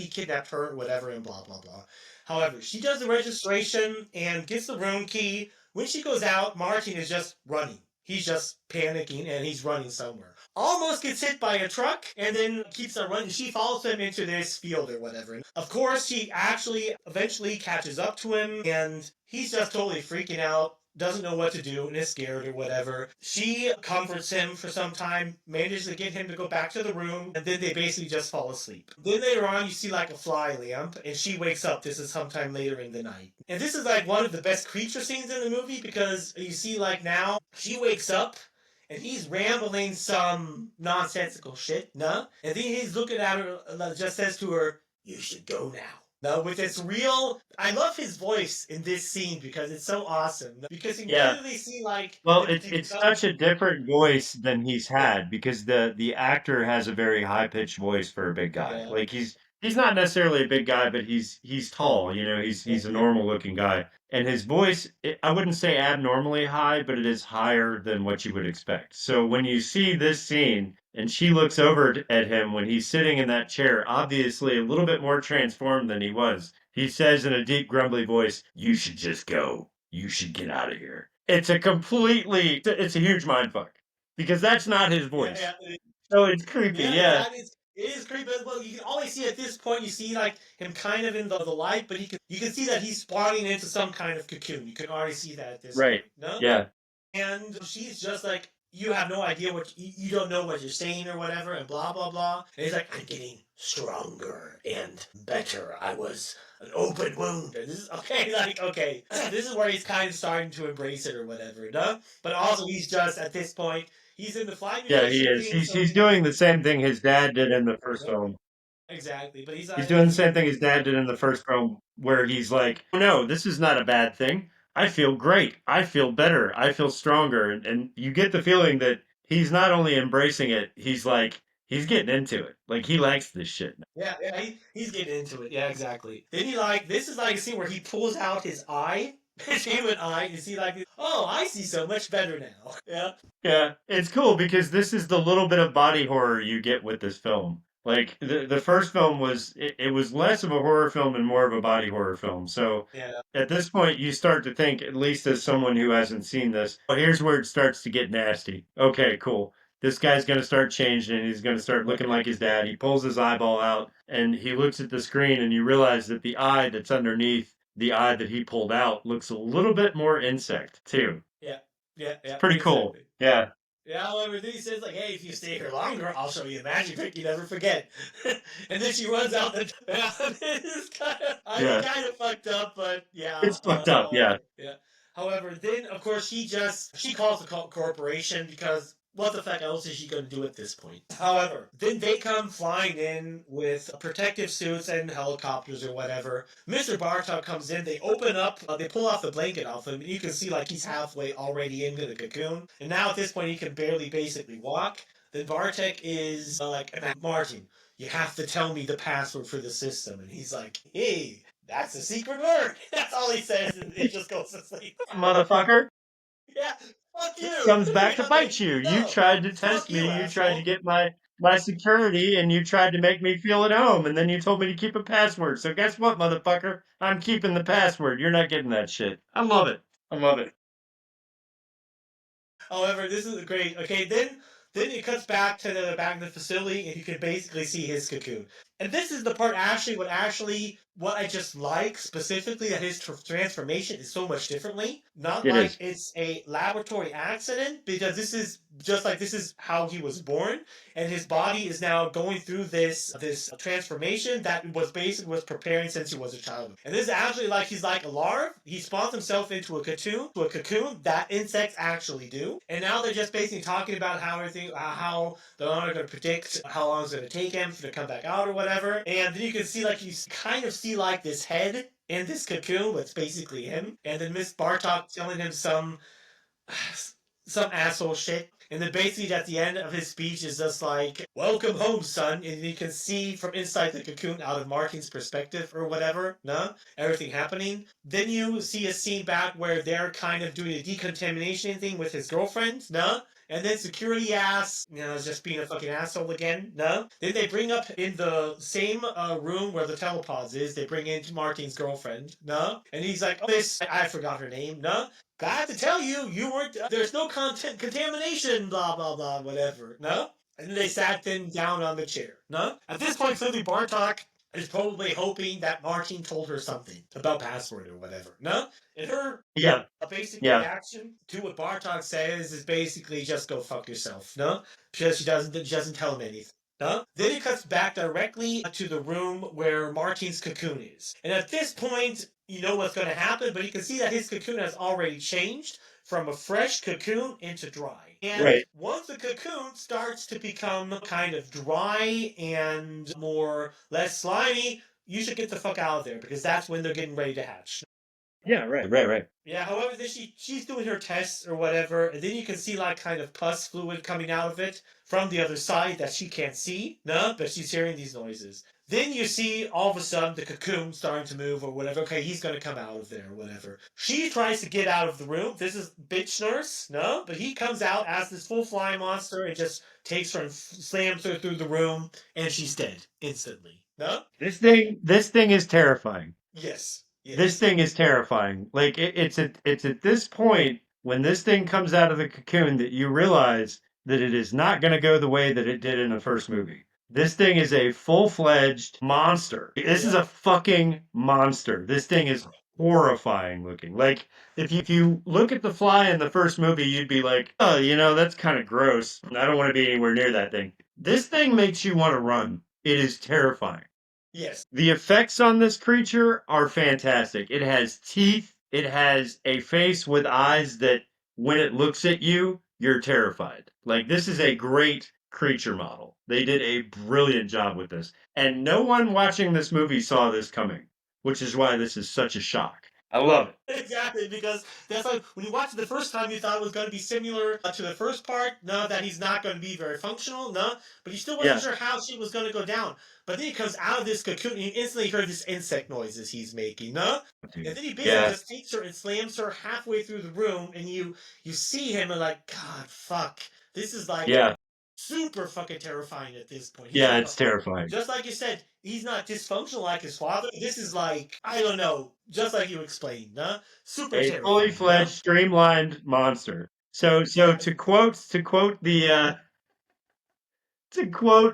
kidnapped her or whatever and blah, blah, blah. However, she does the registration and gets the room key. When she goes out, Martin is just running. He's just panicking, and he's running somewhere. Almost gets hit by a truck, and then keeps on running. She follows him into this field or whatever. And of course, she actually eventually catches up to him, and he's just totally freaking out doesn't know what to do and is scared or whatever. She comforts him for some time, manages to get him to go back to the room, and then they basically just fall asleep. Then later on, you see like a fly lamp, and she wakes up. This is sometime later in the night. And this is like one of the best creature scenes in the movie because you see like now, she wakes up, and he's rambling some nonsensical shit, no? And then he's looking at her, just says to her, "You should go now." No, with this real, I love his voice in this scene because it's so awesome. Because you Yeah. literally see like, Well, it's such a different voice than he's had because the actor has a very high pitched voice for a big guy. Yeah. Like he's not necessarily a big guy, but he's tall. You know, he's a normal looking guy, and his voice I wouldn't say abnormally high, but it is higher than what you would expect. So when you see this scene and she looks over at him when he's sitting in that chair, obviously a little bit more transformed than he was. He says in a deep, grumbly voice, "You should just go. You should get out of here." It's it's a huge mindfuck because that's not his voice. Yeah. So it's creepy, yeah. Exactly. It is creepy. Well, you can always see at this point. You see like him kind of in the light, but you can see that he's spawning into some kind of cocoon. You can already see that at this Right. point. No. Yeah. And she's just like, "You have no idea you don't know what you're saying or whatever," and blah blah blah. And he's like, "I'm getting stronger and better. I was an open wound." And this is okay, like okay, this is where he's kind of starting to embrace it or whatever, no? But also he's just at this point. He's in the fly Yeah, he is. He's doing the same thing his dad did in the first film. Exactly, but He's doing the same thing his dad did in the first film, where he's like, "Oh, no, this is not a bad thing. I feel great. I feel better. I feel stronger." And you get the feeling that he's not only embracing it, he's getting into it. Like, he likes this shit. Yeah, he's getting into it. Yeah, exactly. Then this is like a scene where he pulls out his eye, his human eye, and you see like, "Oh, I see so much better now." Yeah. Yeah, it's cool because this is the little bit of body horror you get with this film. Like the first film it was less of a horror film and more of a body horror film. So Yeah. at this point you start to think, at least as someone who hasn't seen this, well, here's where it starts to get nasty. Okay, cool. This guy's gonna start changing. He's gonna start looking like his dad. He pulls his eyeball out and he looks at the screen and you realize that the eye that's underneath the eye that he pulled out looks a little bit more insect too. Yeah. It's pretty cool. Exactly. Yeah. Yeah, however, then he says, like, "Hey, if you stay here longer, I'll show you a magic trick you never forget." And then she runs out the door. It's kind of fucked up, but yeah. It's fucked up, yeah. Yeah. However, then, of course, she calls the corporation because what the fuck else is she going to do at this point? However, then they come flying in with protective suits and helicopters or whatever. Mr. Bartok comes in. They open up. They pull off the blanket off him. And you can see like he's halfway already into the cocoon. And now at this point, he can barely basically walk. Then Bartek is like, "Martin, you have to tell me the password for the system." And he's like, "Hey, that's a secret word." That's all he says, and he just goes to sleep. Motherfucker. Yeah. Fuck you. Comes back to bite you. No, You tried to test fuck you, me. You tried to asshole. get my security, and you tried to make me feel at home, and then you told me to keep a password. So guess what, motherfucker? I'm keeping the password. You're not getting that shit. I love it. I love it. However, this is great. Okay, then it cuts back to the facility, and you can basically see his cocoon. And this is the part what I just like specifically that his transformation is so much differently. Not It like is. it's a laboratory accident because this is how he was born, and his body is now going through this transformation that was preparing since he was a child. And this is actually like he's like a larva. He spawns himself into a cocoon that insects actually do. And now they're just basically talking about how they're not going to predict how long it's going to take him to come back out or whatever. And then you can see like you kind of see like this head in this cocoon, that's basically him. And then Miss Bartok telling him some asshole shit. And then basically at the end of his speech is just like, "Welcome home, son." And you can see from inside the cocoon out of Martin's perspective or whatever, no? Everything happening. Then you see a scene back where they're kind of doing a decontamination thing with his girlfriend, no? And then security is just being a fucking asshole again, no? Then they bring up in the same room where the telepods is, they bring in Martin's girlfriend, no? And he's like, "Oh, I forgot her name, no? I have to tell you, you weren't, there's no contamination, blah, blah, blah, whatever, no?" And then they sat them down on the chair, no? At this point, clearly Bartok is probably hoping that Martin told her something about password or whatever. No? And her Yeah. basic Yeah. reaction to what Bartok says is basically just go fuck yourself. No? Because she doesn't tell him anything. No? Then it cuts back directly to the room where Martin's cocoon is. And at this point, you know what's going to happen, but you can see that his cocoon has already changed from a fresh cocoon into dry. And Right. once the cocoon starts to become kind of dry and less slimy, you should get the fuck out of there because that's when they're getting ready to hatch. Yeah, right. Yeah, however, then she's doing her tests or whatever, and then you can see like kind of pus fluid coming out of it from the other side that she can't see, no, but she's hearing these noises. Then you see all of a sudden the cocoon starting to move or whatever. Okay, he's gonna come out of there or whatever. She tries to get out of the room. This is bitch nurse, no, but he comes out as this full fly monster and just takes her and slams her through the room, and she's dead instantly. No, This thing is terrifying. yes. This thing is terrifying. Like it's at this point when this thing comes out of the cocoon that you realize that it is not going to go the way that it did in the first movie. This thing is a full-fledged monster. This is a fucking monster. This thing is horrifying looking. Like if you look at the fly in the first movie, you'd be like, "Oh, that's kind of gross. I don't want to be anywhere near that thing." This thing makes you want to run. It is terrifying. Yes. The effects on this creature are fantastic. It has teeth. It has a face with eyes that when it looks at you, you're terrified. Like, this is a great creature model. They did a brilliant job with this. And no one watching this movie saw this coming, which is why this is such a shock. I love it. Exactly, because that's like when you watched it the first time, you thought it was going to be similar to the first part. No, that he's not going to be very functional. No, but you still wasn't sure how shit was going to go down. But then he comes out of this cocoon, and you instantly heard this insect noises he's making. No, and then he basically just takes her and slams her halfway through the room, and you see him and like, God, fuck, this is like super fucking terrifying at this point. It's terrifying. Just like you said, he's not dysfunctional like his father. This is like, I don't know, just like you explained, huh? Super terrifying. Fully fledged, streamlined monster. So to quote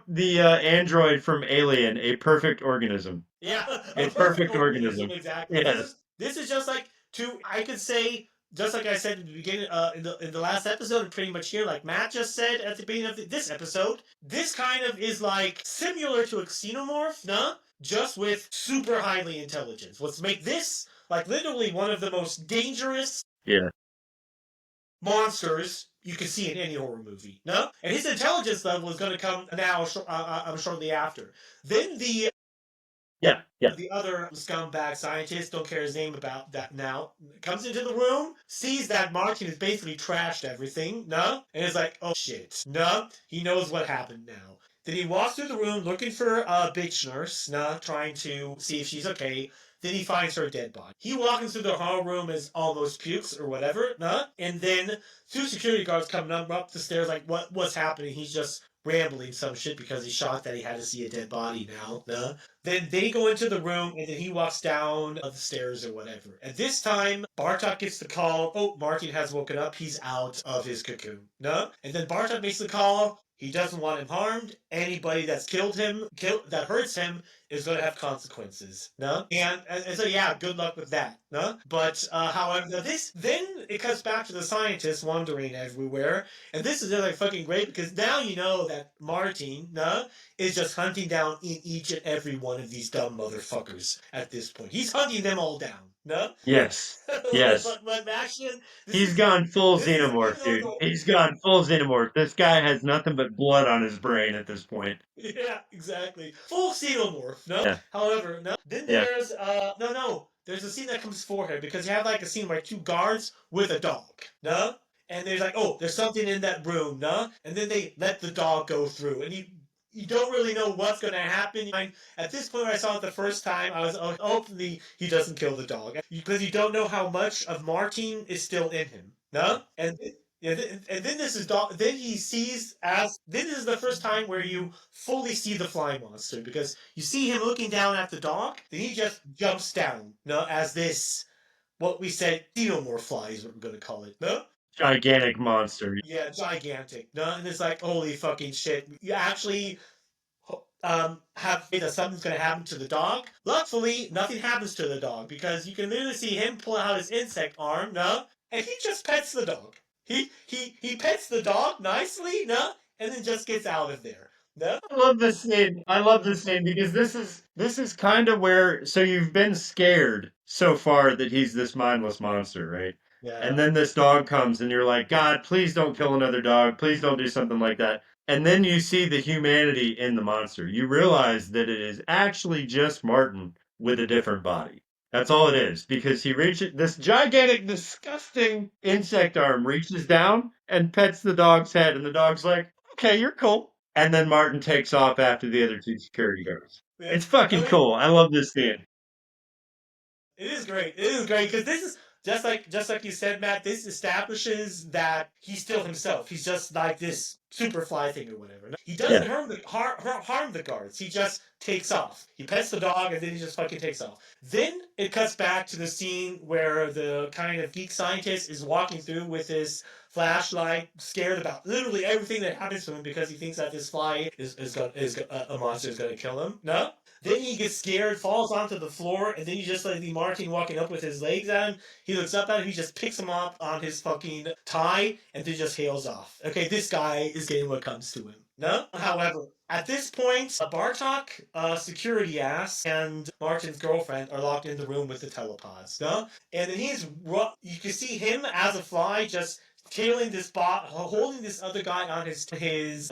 the android from Alien, a perfect organism. Yeah, a perfect organism. Exactly. Yes. This is just like I could say, just like I said in the beginning, in the last episode, and pretty much here, like Matt just said at the beginning of this episode, this kind of is like similar to a xenomorph, nah? Just with super highly intelligence. Let's make this like literally one of the most dangerous monsters you can see in any horror movie, no? And his intelligence level is going to come now, shortly after. Then the other scumbag scientist, don't care his name about that now, comes into the room, sees that Martin has basically trashed everything, no? And is like, oh shit, no? He knows what happened now. Then he walks through the room looking for a bitch nurse, no? Trying to see if she's okay. Then he finds her dead body. He walks through the hall room as almost pukes or whatever, no? And then two security guards come up the stairs like, what's happening? He's just rambling some shit because he's shocked that he had to see a dead body now. No? Then they go into the room and then he walks down the stairs or whatever. At this time, Bartok gets the call, oh, Martin has woken up. He's out of his cocoon. No? And then Bartok makes the call. He doesn't want him harmed. Anybody that's that hurts him is going to have consequences. No? And so, yeah, good luck with that. No? But, however, then it cuts back to the scientists wandering everywhere. And this is really fucking great because now you know that Martin, no, is just hunting down each and every one of these dumb motherfuckers at this point. He's hunting them all down. No? Yes. Yes. but actually, he's gone full xenomorph, dude. He's gone full xenomorph. This guy has nothing but blood on his brain at this point. Yeah, exactly. Full xenomorph, no? Yeah. However, no. Then there's, there's a scene that comes before here because you have like a scene where two guards with a dog, no? And there's like, oh, there's something in that room, no? And then they let the dog go through. And you don't really know what's going to happen. At this point, when I saw it the first time, I was, hopefully he doesn't kill the dog. Because you don't know how much of Martin is still in him. No? And then this is then he sees this is the first time where you fully see the fly monster. Because you see him looking down at the dog, then he just jumps down, no? As this, what we said, xenomorph fly is what we're going to call it, no? Gigantic monster. Yeah, gigantic. No, and it's like, holy fucking shit. You actually, have faith that something's going to happen to the dog. Luckily, nothing happens to the dog because you can literally see him pull out his insect arm, no, and he just pets the dog. He pets the dog nicely, no, and then just gets out of there. No? I love this scene. I love this scene because this is kind of where so you've been scared so far that he's this mindless monster, right? And Yeah. then this dog comes and you're like, God, please don't kill another dog. Please don't do something like that. And then you see the humanity in the monster. You realize that it is actually just Martin with a different body. That's all it is because he reaches this gigantic, disgusting insect arm reaches down and pets the dog's head, and the dog's like, okay, you're cool. And then Martin takes off after the other two security guards. Yeah. It's fucking I mean, cool. I love this scene. it is great. It is great because this is just like you said, Matt. This establishes that he's still himself. He's just like this superfly thing or whatever. He doesn't Yeah. harm the guards. He just takes off. He pets the dog and then he just fucking takes off. Then it cuts back to the scene where the kind of geek scientist is walking through with his flashlight, scared about literally everything that happens to him because he thinks that this fly is a monster is going to kill him. No. Then he gets scared, falls onto the floor, and then you just like the Martin walking up with his legs at him. He looks up at him, he just picks him up on his fucking tie, and then just hails off. Okay, this guy is getting what comes to him. No? However, at this point, Bartok, security ass, and Martin's girlfriend are locked in the room with the telepods. No? And then you can see him as a fly just tailing this bot, holding this other guy on his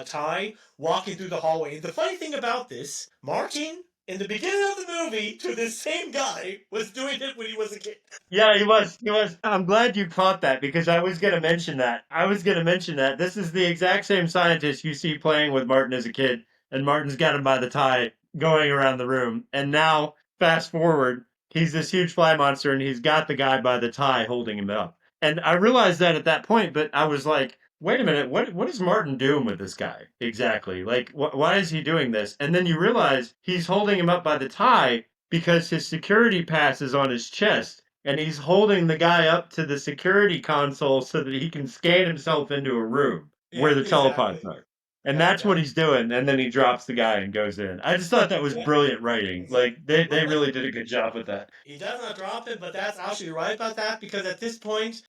tie, walking through the hallway. And the funny thing about this, Martin, in the beginning of the movie, to this same guy, was doing it when he was a kid. Yeah, he was. He was. I'm glad you caught that because I was going to mention that. This is the exact same scientist you see playing with Martin as a kid, and Martin's got him by the tie going around the room. And now, fast forward, he's this huge fly monster, and he's got the guy by the tie holding him up. And I realized that at that point, but I was like, wait a minute, what is Martin doing with this guy exactly? Like, why is he doing this? And then you realize he's holding him up by the tie because his security pass is on his chest, and he's holding the guy up to the security console so that he can scan himself into a room where the telepods are. And that's what he's doing, and then he drops the guy and goes in. I just thought that was brilliant writing. Like, they really did a good job with that. He does not drop it, but that's actually right about that because at this point,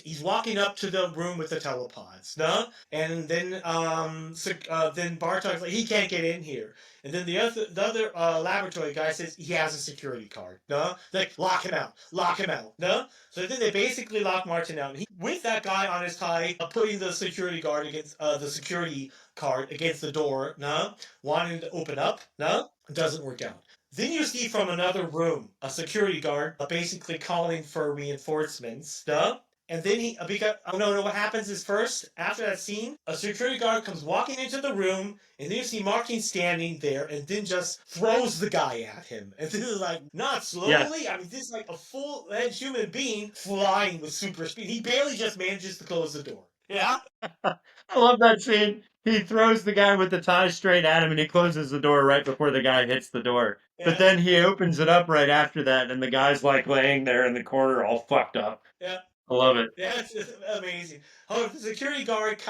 he's walking up to the room with the telepods, no? And then then Bartok's like, he can't get in here. And then the other laboratory guy says he has a security card, no? Like, lock him out, no? So then they basically lock Martin out. With that guy on his tie, putting the security guard against the security card against the door, no? Wanting to open up, no? Doesn't work out. Then you see from another room a security guard basically calling for reinforcements, no? And then what happens is first, after that scene, a security guard comes walking into the room, and then you see Martin standing there, and then just throws the guy at him. And this is like, not slowly, yeah. I mean, this is like a full-fledged human being flying with super speed. He barely just manages to close the door. Yeah? I love that scene. He throws the guy with the tie straight at him, and he closes the door right before the guy hits the door. Yeah. But then he opens it up right after that, and the guy's like laying there in the corner all fucked up. Yeah. I love it. Yeah, it's just amazing. However, the security guard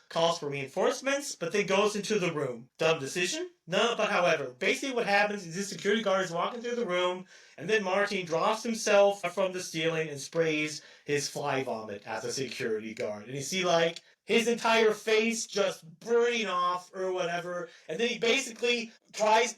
calls for reinforcements, but then goes into the room. Dumb decision? No, but however, basically what happens is this security guard is walking through the room, and then Martin drops himself from the ceiling and sprays his fly vomit at the security guard. And you see, like, his entire face just burning off or whatever, and then he basically tries...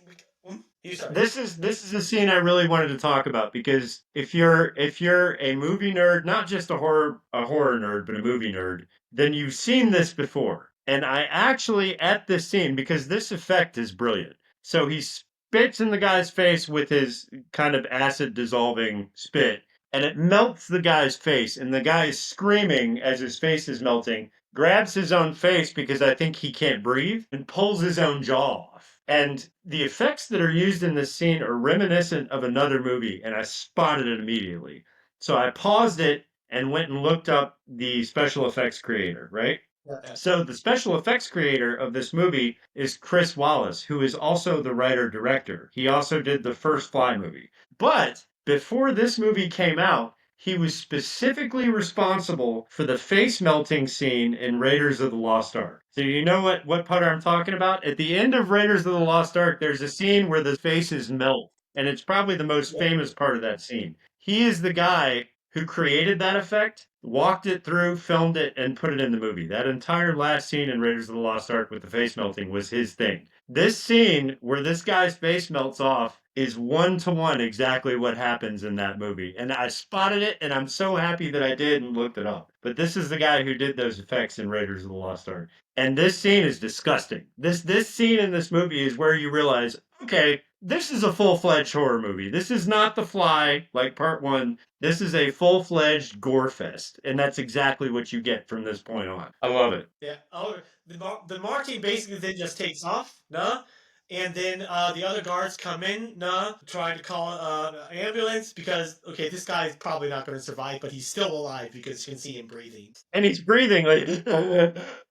This is a scene I really wanted to talk about because if you're a movie nerd, not just a horror nerd, but a movie nerd, then you've seen this before. And I actually at this scene because this effect is brilliant. So he spits in the guy's face with his kind of acid dissolving spit, and it melts the guy's face, and the guy is screaming as his face is melting, grabs his own face because I think he can't breathe, and pulls his own jaw off. And the effects that are used in this scene are reminiscent of another movie, and I spotted it immediately. So I paused it and went and looked up the special effects creator, right? Yeah. So the special effects creator of this movie is Chris Wallace, who is also the writer-director. He also did the first Fly movie. But before this movie came out, he was specifically responsible for the face melting scene in Raiders of the Lost Ark. So you know what part I'm talking about? At the end of Raiders of the Lost Ark, there's a scene where the faces melt, and it's probably the most famous part of that scene. He is the guy who created that effect, walked it through, filmed it, and put it in the movie. That entire last scene in Raiders of the Lost Ark with the face melting was his thing. This scene where this guy's face melts off is one to one exactly what happens in that movie. And I spotted it, and I'm so happy that I did and looked it up. But this is the guy who did those effects in Raiders of the Lost Ark. And this scene is disgusting. This scene in this movie is where you realize, okay, this is a full-fledged horror movie. This is not The Fly, like part one. This is a full-fledged gore fest. And that's exactly what you get from this point on. I love it. Yeah. Oh, the marking basically then just takes off, no? And then the other guards come in, no, trying to call an ambulance because, okay, this guy's probably not going to survive, but he's still alive because you can see him breathing. And he's breathing like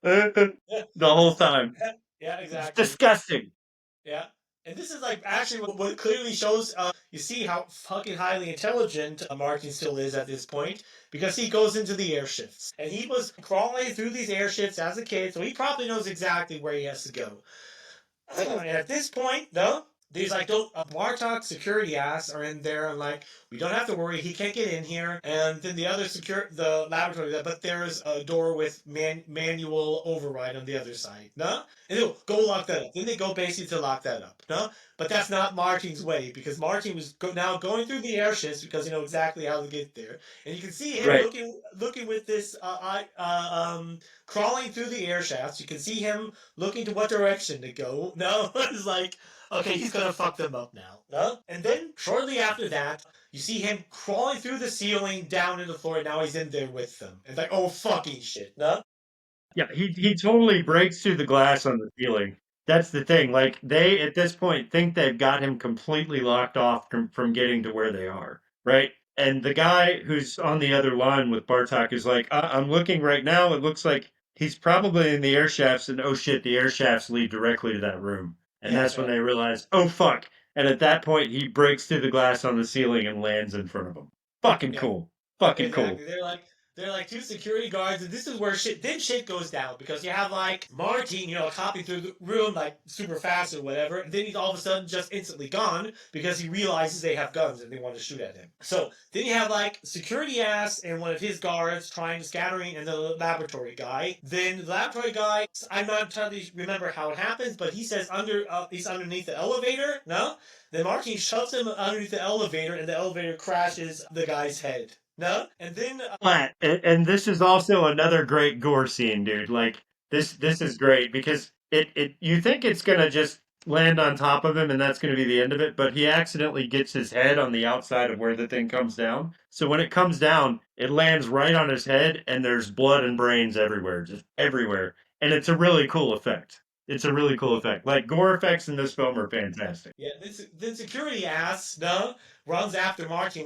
the whole time. Yeah, It's exactly. disgusting. Yeah. And this is like actually what clearly shows you see how fucking highly intelligent Martin still is at this point because he goes into the airships and he was crawling through these airships as a kid, so he probably knows exactly where he has to go. And at this point, though, there's like those Bartok security ass are in there and like we don't have to worry, he can't get in here. And then the other the laboratory, but there's a door with manual override on the other side, no? And they'll go lock that up. Then they go basically to lock that up, no? But that's not Martin's way because Martin was now going through the airships because you know exactly how to get there, and you can see him Right. looking with this crawling through the air shafts. You can see him looking to what direction to go. No, it's like okay, he's gonna fuck them up now. No, and then shortly after that, you see him crawling through the ceiling down to the floor. And now he's in there with them. And like oh fucking shit, no. Yeah, he totally breaks through the glass on the ceiling. That's the thing. Like they at this point think they've got him completely locked off from getting to where they are, right? And the guy who's on the other line with Bartok is like, I'm looking right now. It looks like he's probably in the air shafts, and oh shit, the air shafts lead directly to that room. And Yeah, that's when they realize, oh fuck. And at that point, he breaks through the glass on the ceiling and lands in front of them. Fucking yeah. cool. Fucking Exactly. cool. They're like two security guards, and this is where shit goes down because you have like Martin, you know, hopping through the room like super fast or whatever, and then he's all of a sudden just instantly gone because he realizes they have guns and they want to shoot at him. So then you have like security ass and one of his guards trying to scattering and the laboratory guy. Then the laboratory guy, I'm not entirely remember how it happens, but he says he's underneath the elevator. No, then Martin shoves him underneath the elevator, and the elevator crashes the guy's head. No, and then Flat. And this is also another great gore scene, dude. Like this is great because it you think it's gonna just land on top of him and that's gonna be the end of it, but he accidentally gets his head on the outside of where the thing comes down. So when it comes down, it lands right on his head and there's blood and brains everywhere, just everywhere. And it's a really cool effect. It's a really cool effect. Like gore effects in this film are fantastic. yeah, then security ass no runs after Martin,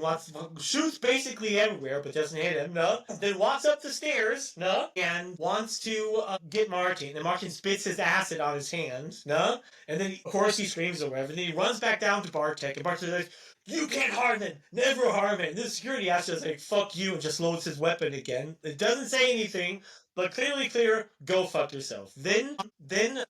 shoots basically everywhere, but doesn't hit him. No, then walks up the stairs. No, and wants to get Martin. And Martin spits his acid on his hands. No, and then of course he screams or whatever. Then he runs back down to Bartek, and Bartek's like, "You can't harm him. Never harm him." And this security ass is like, "Fuck you," and just loads his weapon again. It doesn't say anything. But clear, go fuck yourself. Then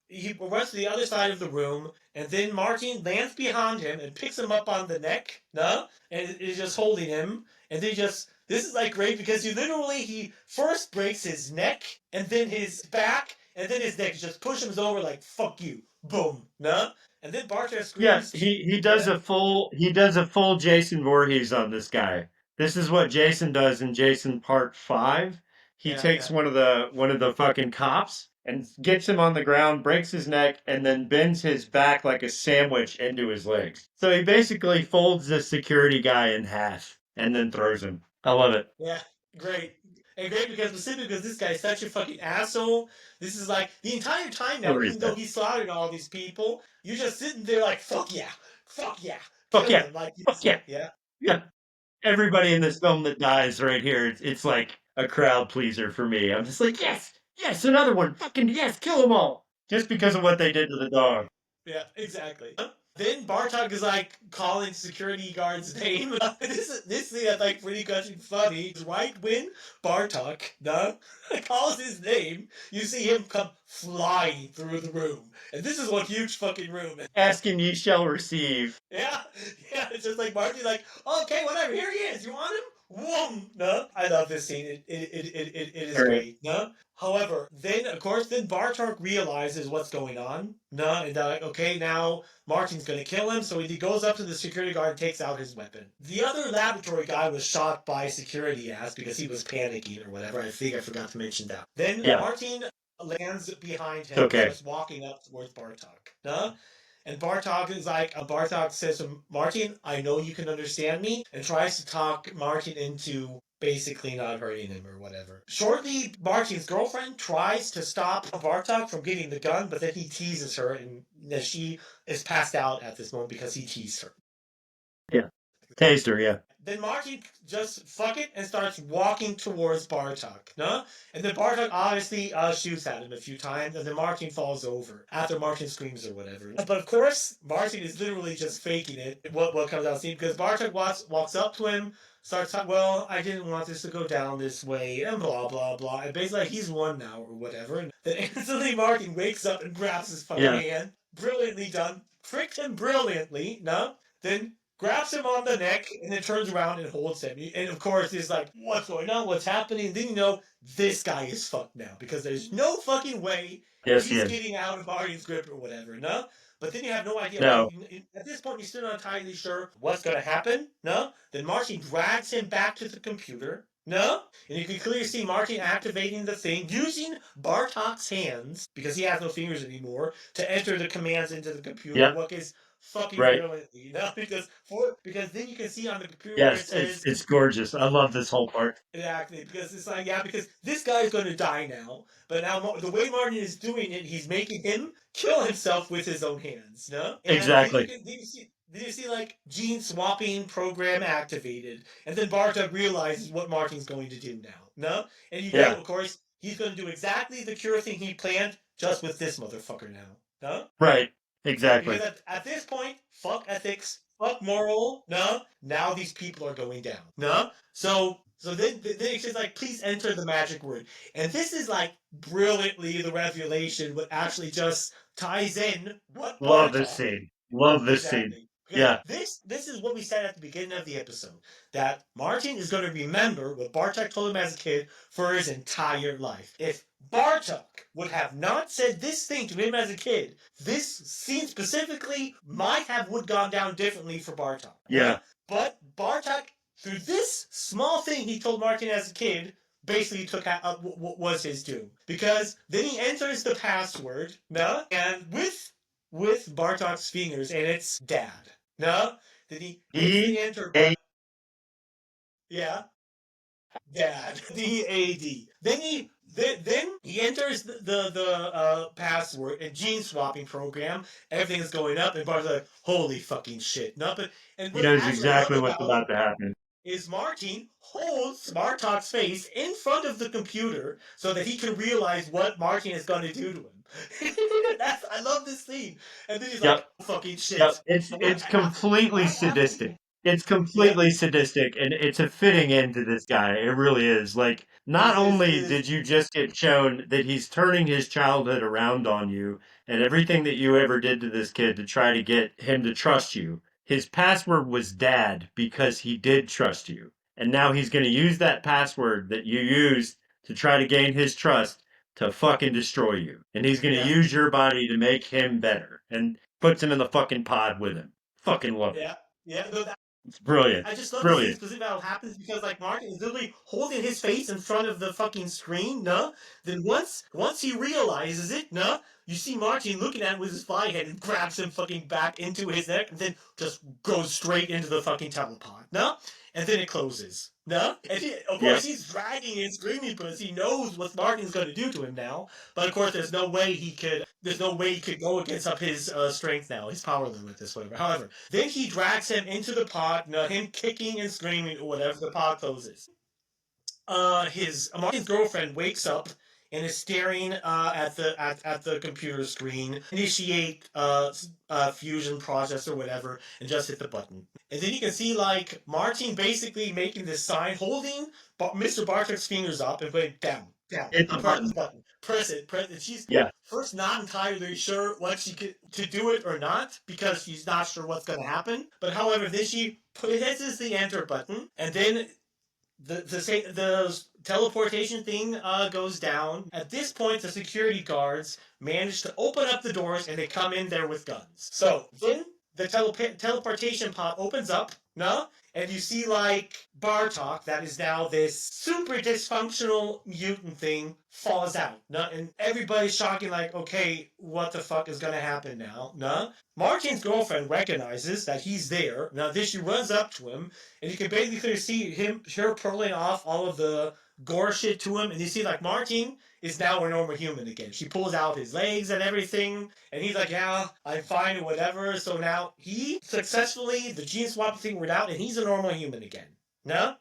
he runs to the other side of the room, and then Martin lands behind him and picks him up on the neck, no? And is just holding him, and this is like great because he first breaks his neck, and then his back, and then his neck just pushes him over like, fuck you, boom, no? And then Barter Yeah, screams. he does a full Jason Voorhees on this guy. This is what Jason does in Jason Part 5. He takes Yeah. one of the fucking cops and gets him on the ground, breaks his neck, and then bends his back like a sandwich into his legs. So he basically folds the security guy in half and then throws him. I love it. Yeah, great. And great because specifically because this guy's such a fucking asshole. This is like the entire time now, I'll read even though that. he slaughtered all these people, you're just sitting there like, fuck yeah, Fuck kill yeah, him. Like, fuck yeah, yeah, yeah. Everybody in this film that dies right here, it's like a crowd pleaser for me. I'm just like, yes, another one. Fucking yes, kill them all. Just because of what they did to the dog. yeah, exactly. Then Bartok is like calling security guard's name. This thing that's like pretty fucking funny. Right when Bartok calls his name, you see him come flying through the room. And this is one huge fucking room. Asking ye shall receive. Yeah, it's just like Marty's like, okay, whatever, here he is. You want him? Whoom! No, I love this scene. It is great. No, however, then of course, then Bartok realizes what's going on. No, and they're like, okay, now Martin's gonna kill him. So he goes up to the security guard and takes out his weapon. The other laboratory guy was shot by security because he was panicking or whatever. I think I forgot to mention that. Then Martin lands behind him, just walking up towards Bartok. No. And Bartok says to Martin, I know you can understand me, and tries to talk Martin into basically not hurting him or whatever. Shortly, Martin's girlfriend tries to stop Bartok from getting the gun, but then he teases her, and she is passed out at this moment because he teased her. Yeah. Tased her, yeah. Then Martin just fuck it and starts walking towards Bartok, no? And then Bartok obviously shoots at him a few times, and then Martin falls over after Martin screams or whatever. But of course, Martin is literally just faking it. What comes out scene because Bartok walks up to him, starts talking. Well, I didn't want this to go down this way, and blah blah blah. And basically, like, he's won now or whatever. And then instantly, Martin wakes up and grabs his fucking hand. Brilliantly done. Tricked him brilliantly. No, then grabs him on the neck, and then turns around and holds him. And of course, he's like, what's going on? What's happening? Then you know, this guy is fucked now, because there's no fucking way he's getting out of Martin's grip or whatever, no? But then you have no idea. No. Like, at this point, you're still not entirely sure what's going to happen, no? Then Martin drags him back to the computer, no? And you can clearly see Martin activating the thing, using Bartok's hands, because he has no fingers anymore, to enter the commands into the computer. What is fucking brilliantly, you know, because then you can see on the computer where it says, it's gorgeous. I love this whole part. Exactly, because it's like, because this guy is going to die now, but now the way Martin is doing it, he's making him kill himself with his own hands, no? And exactly. Then you see like gene swapping program activated, and then Bartok realizes what Martin's going to do now, no? And you know, of course, he's going to do exactly the cure thing he planned, just with this motherfucker now, no? Right. Exactly. Because at this point, fuck ethics, fuck moral, no? Now these people are going down, no? So then it's just like, please enter the magic word. And this is like brilliantly the revelation, but actually just ties in what Love this scene. Love this scene. Yeah. This is what we said at the beginning of the episode, that Martin is going to remember what Bartok told him as a kid for his entire life. If Bartok would have not said this thing to him as a kid, this scene specifically would gone down differently for Bartok. Yeah. But Bartok, through this small thing he told Martin as a kid, basically took out what was his doom. Because then he enters the password, no? And with Bartok's fingers, and it's dad. No? Then he enter. Yeah. Dad. D-A-D. Then he enters the password and gene swapping program. Everything is going up, and Bart's like, holy fucking shit. No, but and he knows exactly what's about to happen. Is Martin holds Bartok's face in front of the computer so that he can realize what Martin is going to do to him. I love this scene. And then he's like, oh, fucking shit. Yep. It's completely sadistic. It's completely sadistic, and it's a fitting end to this guy. It really is. Like, not only did you just get shown that he's turning his childhood around on you and everything that you ever did to this kid to try to get him to trust you, his password was dad because he did trust you. And now he's going to use that password that you used to try to gain his trust to fucking destroy you. And he's going to use your body to make him better. And puts him in the fucking pod with him. Fucking love it. Yeah. It's brilliant. I just love this specific how it happens because like Martin is literally holding his face in front of the fucking screen, no? Then once he realizes it, no? You see Martin looking at him with his fly head and grabs him fucking back into his neck and then just goes straight into the fucking telepod, no? And then it closes, no? And of course he's dragging and screaming because he knows what Martin's going to do to him now. But of course there's no way he could go against up his strength now, his power limit, this whatever. However, then he drags him into the pod, him kicking and screaming or whatever, the pod closes. Martin's girlfriend wakes up and is staring at the computer screen. Initiate fusion process or whatever, and just hit the button. And then you can see like Martin basically making this sign, holding Mr. Bartek's fingers up and going down. Hit the Press button. the button. Press it. And she's Yeah. first not entirely sure what she could to do it or not because she's not sure what's going to happen. But however, then she hits the enter button, and then the teleportation thing goes down. At this point, the security guards manage to open up the doors, and they come in there with guns. So then the teleportation pod opens up, no? And you see like Bartok, that is now this super dysfunctional mutant thing, falls out. No? And everybody's shocking like, okay, what the fuck is gonna happen now? No? Martin's girlfriend recognizes that he's there. Now then she runs up to him, and you can basically see her pulling off all of the gore shit to him, and you see like Martin is now a normal human again. She pulls out his legs and everything, and he's like, yeah, I'm fine or whatever. So now he successfully, the gene swap thing worked out, and he's a normal human again. No?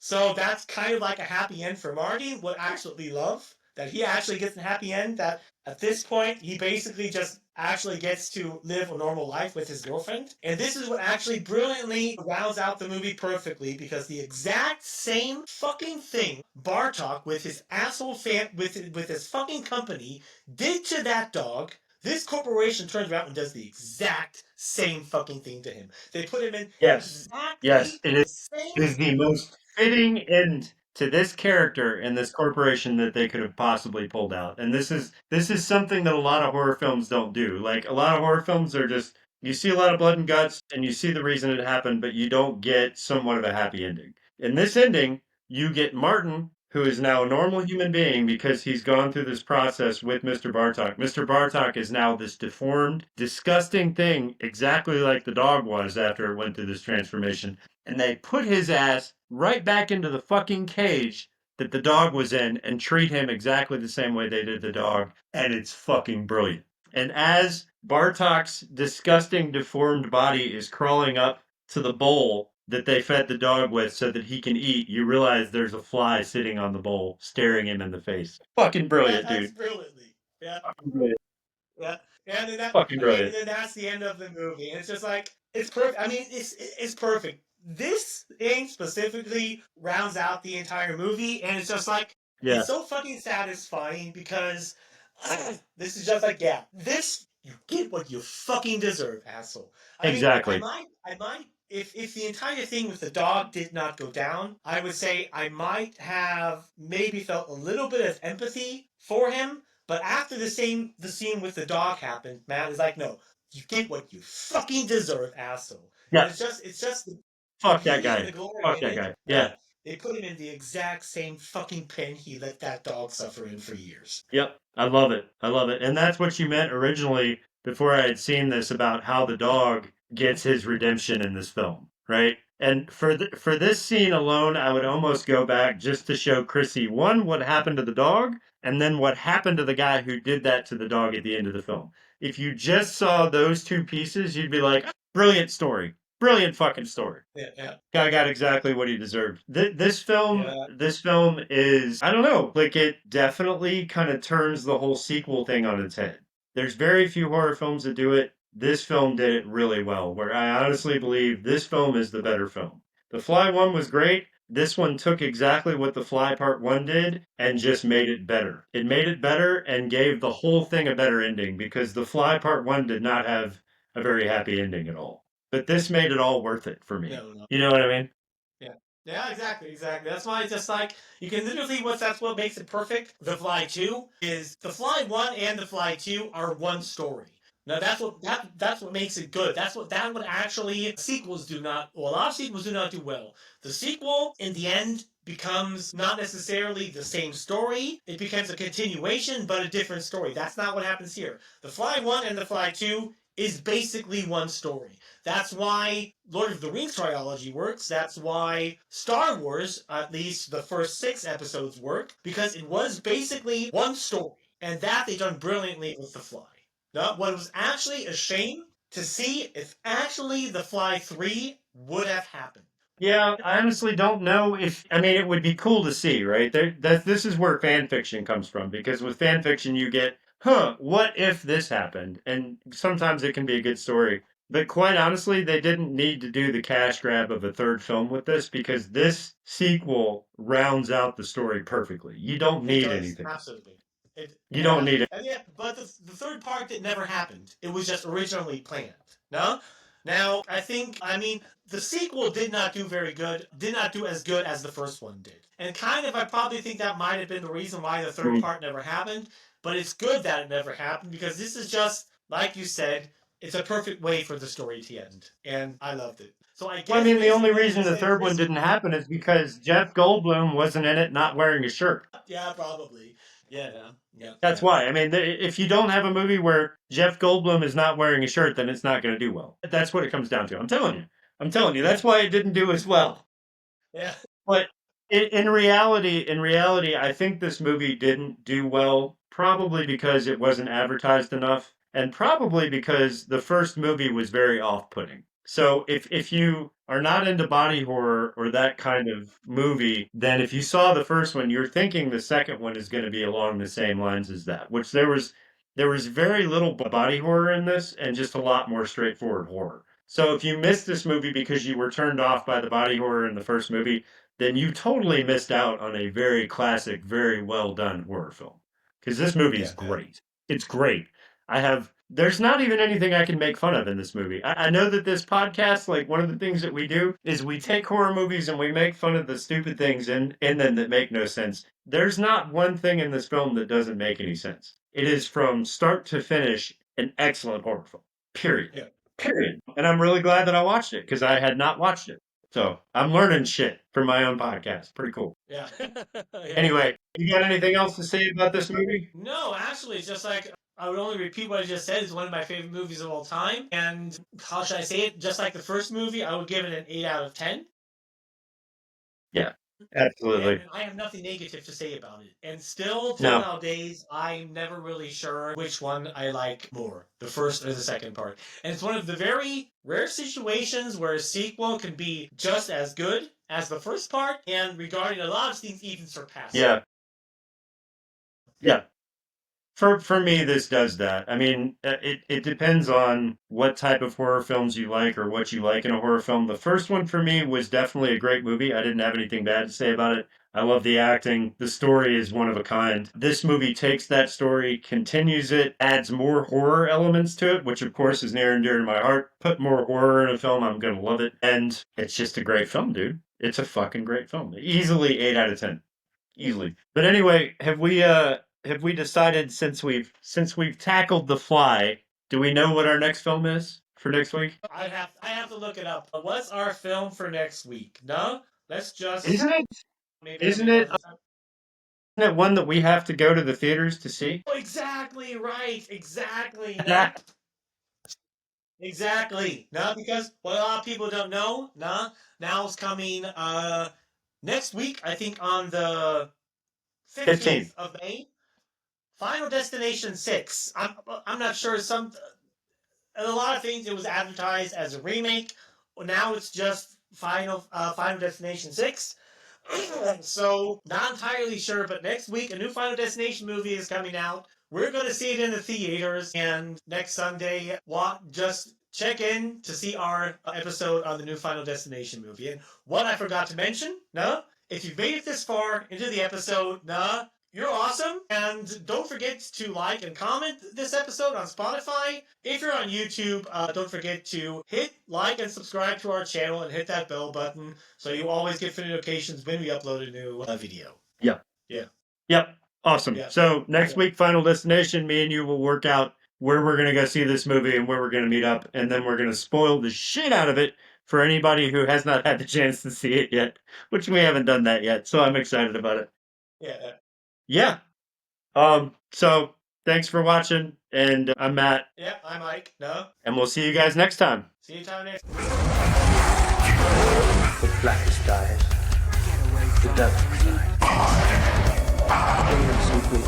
So that's kind of like a happy end for Martin. What I absolutely love, that he actually gets a happy end, that at this point, he basically just actually gets to live a normal life with his girlfriend. And this is what actually brilliantly rounds out the movie perfectly, because the exact same fucking thing Bartok with his asshole with his fucking company did to that dog, this corporation turns around and does the exact same fucking thing to him. They put him in exactly It is the most fitting end to this character and this corporation that they could have possibly pulled out. And this is something that a lot of horror films don't do. Like, a lot of horror films are just, you see a lot of blood and guts and you see the reason it happened, but you don't get somewhat of a happy ending. In this ending, you get Martin, who is now a normal human being because he's gone through this process with Mr. Bartok. Mr. Bartok is now this deformed, disgusting thing, exactly like the dog was after it went through this transformation. And they put his ass right back into the fucking cage that the dog was in and treat him exactly the same way they did the dog. And it's fucking brilliant. And as Bartok's disgusting, deformed body is crawling up to the bowl that they fed the dog with so that he can eat, you realize there's a fly sitting on the bowl, staring him in the face. Fucking brilliant, dude. Brilliantly. Yeah. Fucking brilliant. Yeah. And then Fucking brilliant. And then that's the end of the movie. And it's just like, it's perfect. I mean, it's perfect. This thing specifically rounds out the entire movie, and it's just like, it's so fucking satisfying because this is just like, yeah, this, you get what you fucking deserve, asshole. Exactly. I might, if the entire thing with the dog did not go down, I would say I might have maybe felt a little bit of empathy for him. But after the scene with the dog happened, Matt is like, no, you get what you fucking deserve, asshole. Yeah. And it's just fuck that guy. Fuck that guy. Yeah. They put him in the exact same fucking pen he let that dog suffer in for years. Yep. I love it. I love it. And that's what you meant originally before I had seen this about how the dog gets his redemption in this film, right? And for this scene alone, I would almost go back just to show Chrissy, one, what happened to the dog, and then what happened to the guy who did that to the dog at the end of the film. If you just saw those two pieces, you'd be like, brilliant story. Brilliant fucking story. Yeah. Guy got exactly what he deserved. This film is, I don't know, like, it definitely kind of turns the whole sequel thing on its head. There's very few horror films that do it. This film did it really well, where I honestly believe this film is the better film. The Fly 1 was great. This one took exactly what The Fly Part 1 did and just made it better. It made it better and gave the whole thing a better ending, because The Fly Part 1 did not have a very happy ending at all. But this made it all worth it for me. No. You know what I mean? Yeah, exactly. That's why it's just like, you can literally, that's what makes it perfect. The Fly 2 is, The Fly 1 and The Fly 2 are one story. Now that's what makes it good. That would actually, sequels do not, well, a lot of sequels do not do well. The sequel, in the end, becomes not necessarily the same story. It becomes a continuation, but a different story. That's not what happens here. The Fly 1 and The Fly 2 is basically one story. That's why Lord of the Rings trilogy works. That's why Star Wars, at least the first 6 episodes, work, because it was basically one story. And that they done brilliantly with The Fly. Now, what was actually a shame to see if actually The Fly 3 would have happened. Yeah, I honestly don't know if, I mean, it would be cool to see, right? This is where fan fiction comes from, because with fan fiction, you get, what if this happened? And sometimes it can be a good story. But quite honestly, they didn't need to do the cash grab of a third film with this, because this sequel rounds out the story perfectly. You don't It need does, anything. absolutely. You don't need it. And yeah, but the third part that never happened. It was just originally planned. No? Now, I mean, the sequel did not do very good, did not do as good as the first one did. And kind of, I probably think that might have been the reason why the third part never happened. But it's good that it never happened, because this is just, like you said, it's a perfect way for the story to end. And I loved it. So I guess. Well, I mean, the only basically reason the third one didn't happen is because Jeff Goldblum wasn't in it, not wearing a shirt. Yeah, probably. Yeah. That's why. I mean, if you don't have a movie where Jeff Goldblum is not wearing a shirt, then it's not going to do well. That's what it comes down to. I'm telling you. That's why it didn't do as well. Yeah. But in reality, I think this movie didn't do well, probably because it wasn't advertised enough, and probably because the first movie was very off-putting. So if you are not into body horror or that kind of movie, then if you saw the first one, you're thinking the second one is going to be along the same lines as that, which there was very little body horror in this and just a lot more straightforward horror. So if you missed this movie because you were turned off by the body horror in the first movie, then you totally missed out on a very classic, very well done horror film. Because this movie is great. It's great. There's not even anything I can make fun of in this movie. I know that this podcast, like one of the things that we do is we take horror movies and we make fun of the stupid things in them that make no sense. There's not one thing in this film that doesn't make any sense. It is from start to finish an excellent horror film. Period. Yeah. Period. And I'm really glad that I watched it because I had not watched it. So I'm learning shit from my own podcast. Pretty cool. Yeah. Anyway, you got anything else to say about this movie? No, actually, it's just like I would only repeat what I just said. It's one of my favorite movies of all time. And how should I say it? Just like the first movie, I would give it an 8 out of 10. Yeah, absolutely. And I have nothing negative to say about it. And still, till nowadays, I'm never really sure which one I like more, the first or the second part. And it's one of the very rare situations where a sequel can be just as good as the first part, and regarding a lot of things, even surpass it. Yeah. Yeah. For me, this does that. I mean, it depends on what type of horror films you like or what you like in a horror film. The first one for me was definitely a great movie. I didn't have anything bad to say about it. I love the acting. The story is one of a kind. This movie takes that story, continues it, adds more horror elements to it, which of course is near and dear to my heart. Put more horror in a film, I'm going to love it. And it's just a great film, dude. It's a fucking great film. Easily 8 out of 10. Easily. But anyway, have we decided since we've tackled The Fly, do we know what our next film is for next week? I have to look it up. What's our film for next week? No? Let's just Isn't it one that we have to go to the theaters to see? Oh, exactly right. Exactly. Exactly. No, because what a lot of people don't know, now it's coming next week, I think on the 15th of May. Final Destination 6. I'm not sure. A lot of things it was advertised as a remake. Now it's just Final Destination 6. So not entirely sure, but next week a new Final Destination movie is coming out. We're going to see it in the theaters, and next Sunday, just check in to see our episode on the new Final Destination movie. And what I forgot to mention, if you've made it this far into the episode, you're awesome. And don't forget to like and comment this episode on Spotify. If you're on YouTube, don't forget to hit like and subscribe to our channel and hit that bell button so you always get notifications when we upload a new video. Yep. Awesome. Yeah. So next week, Final Destination, me and you will work out where we're going to go see this movie and where we're going to meet up. And then we're going to spoil the shit out of it for anybody who has not had the chance to see it yet, which we haven't done that yet. So I'm excited about it. Yeah. So thanks for watching. And I'm Matt. Yeah, I'm Mike. And we'll see you guys next time. See you time next. The blackest dies. The darkest dies. Simply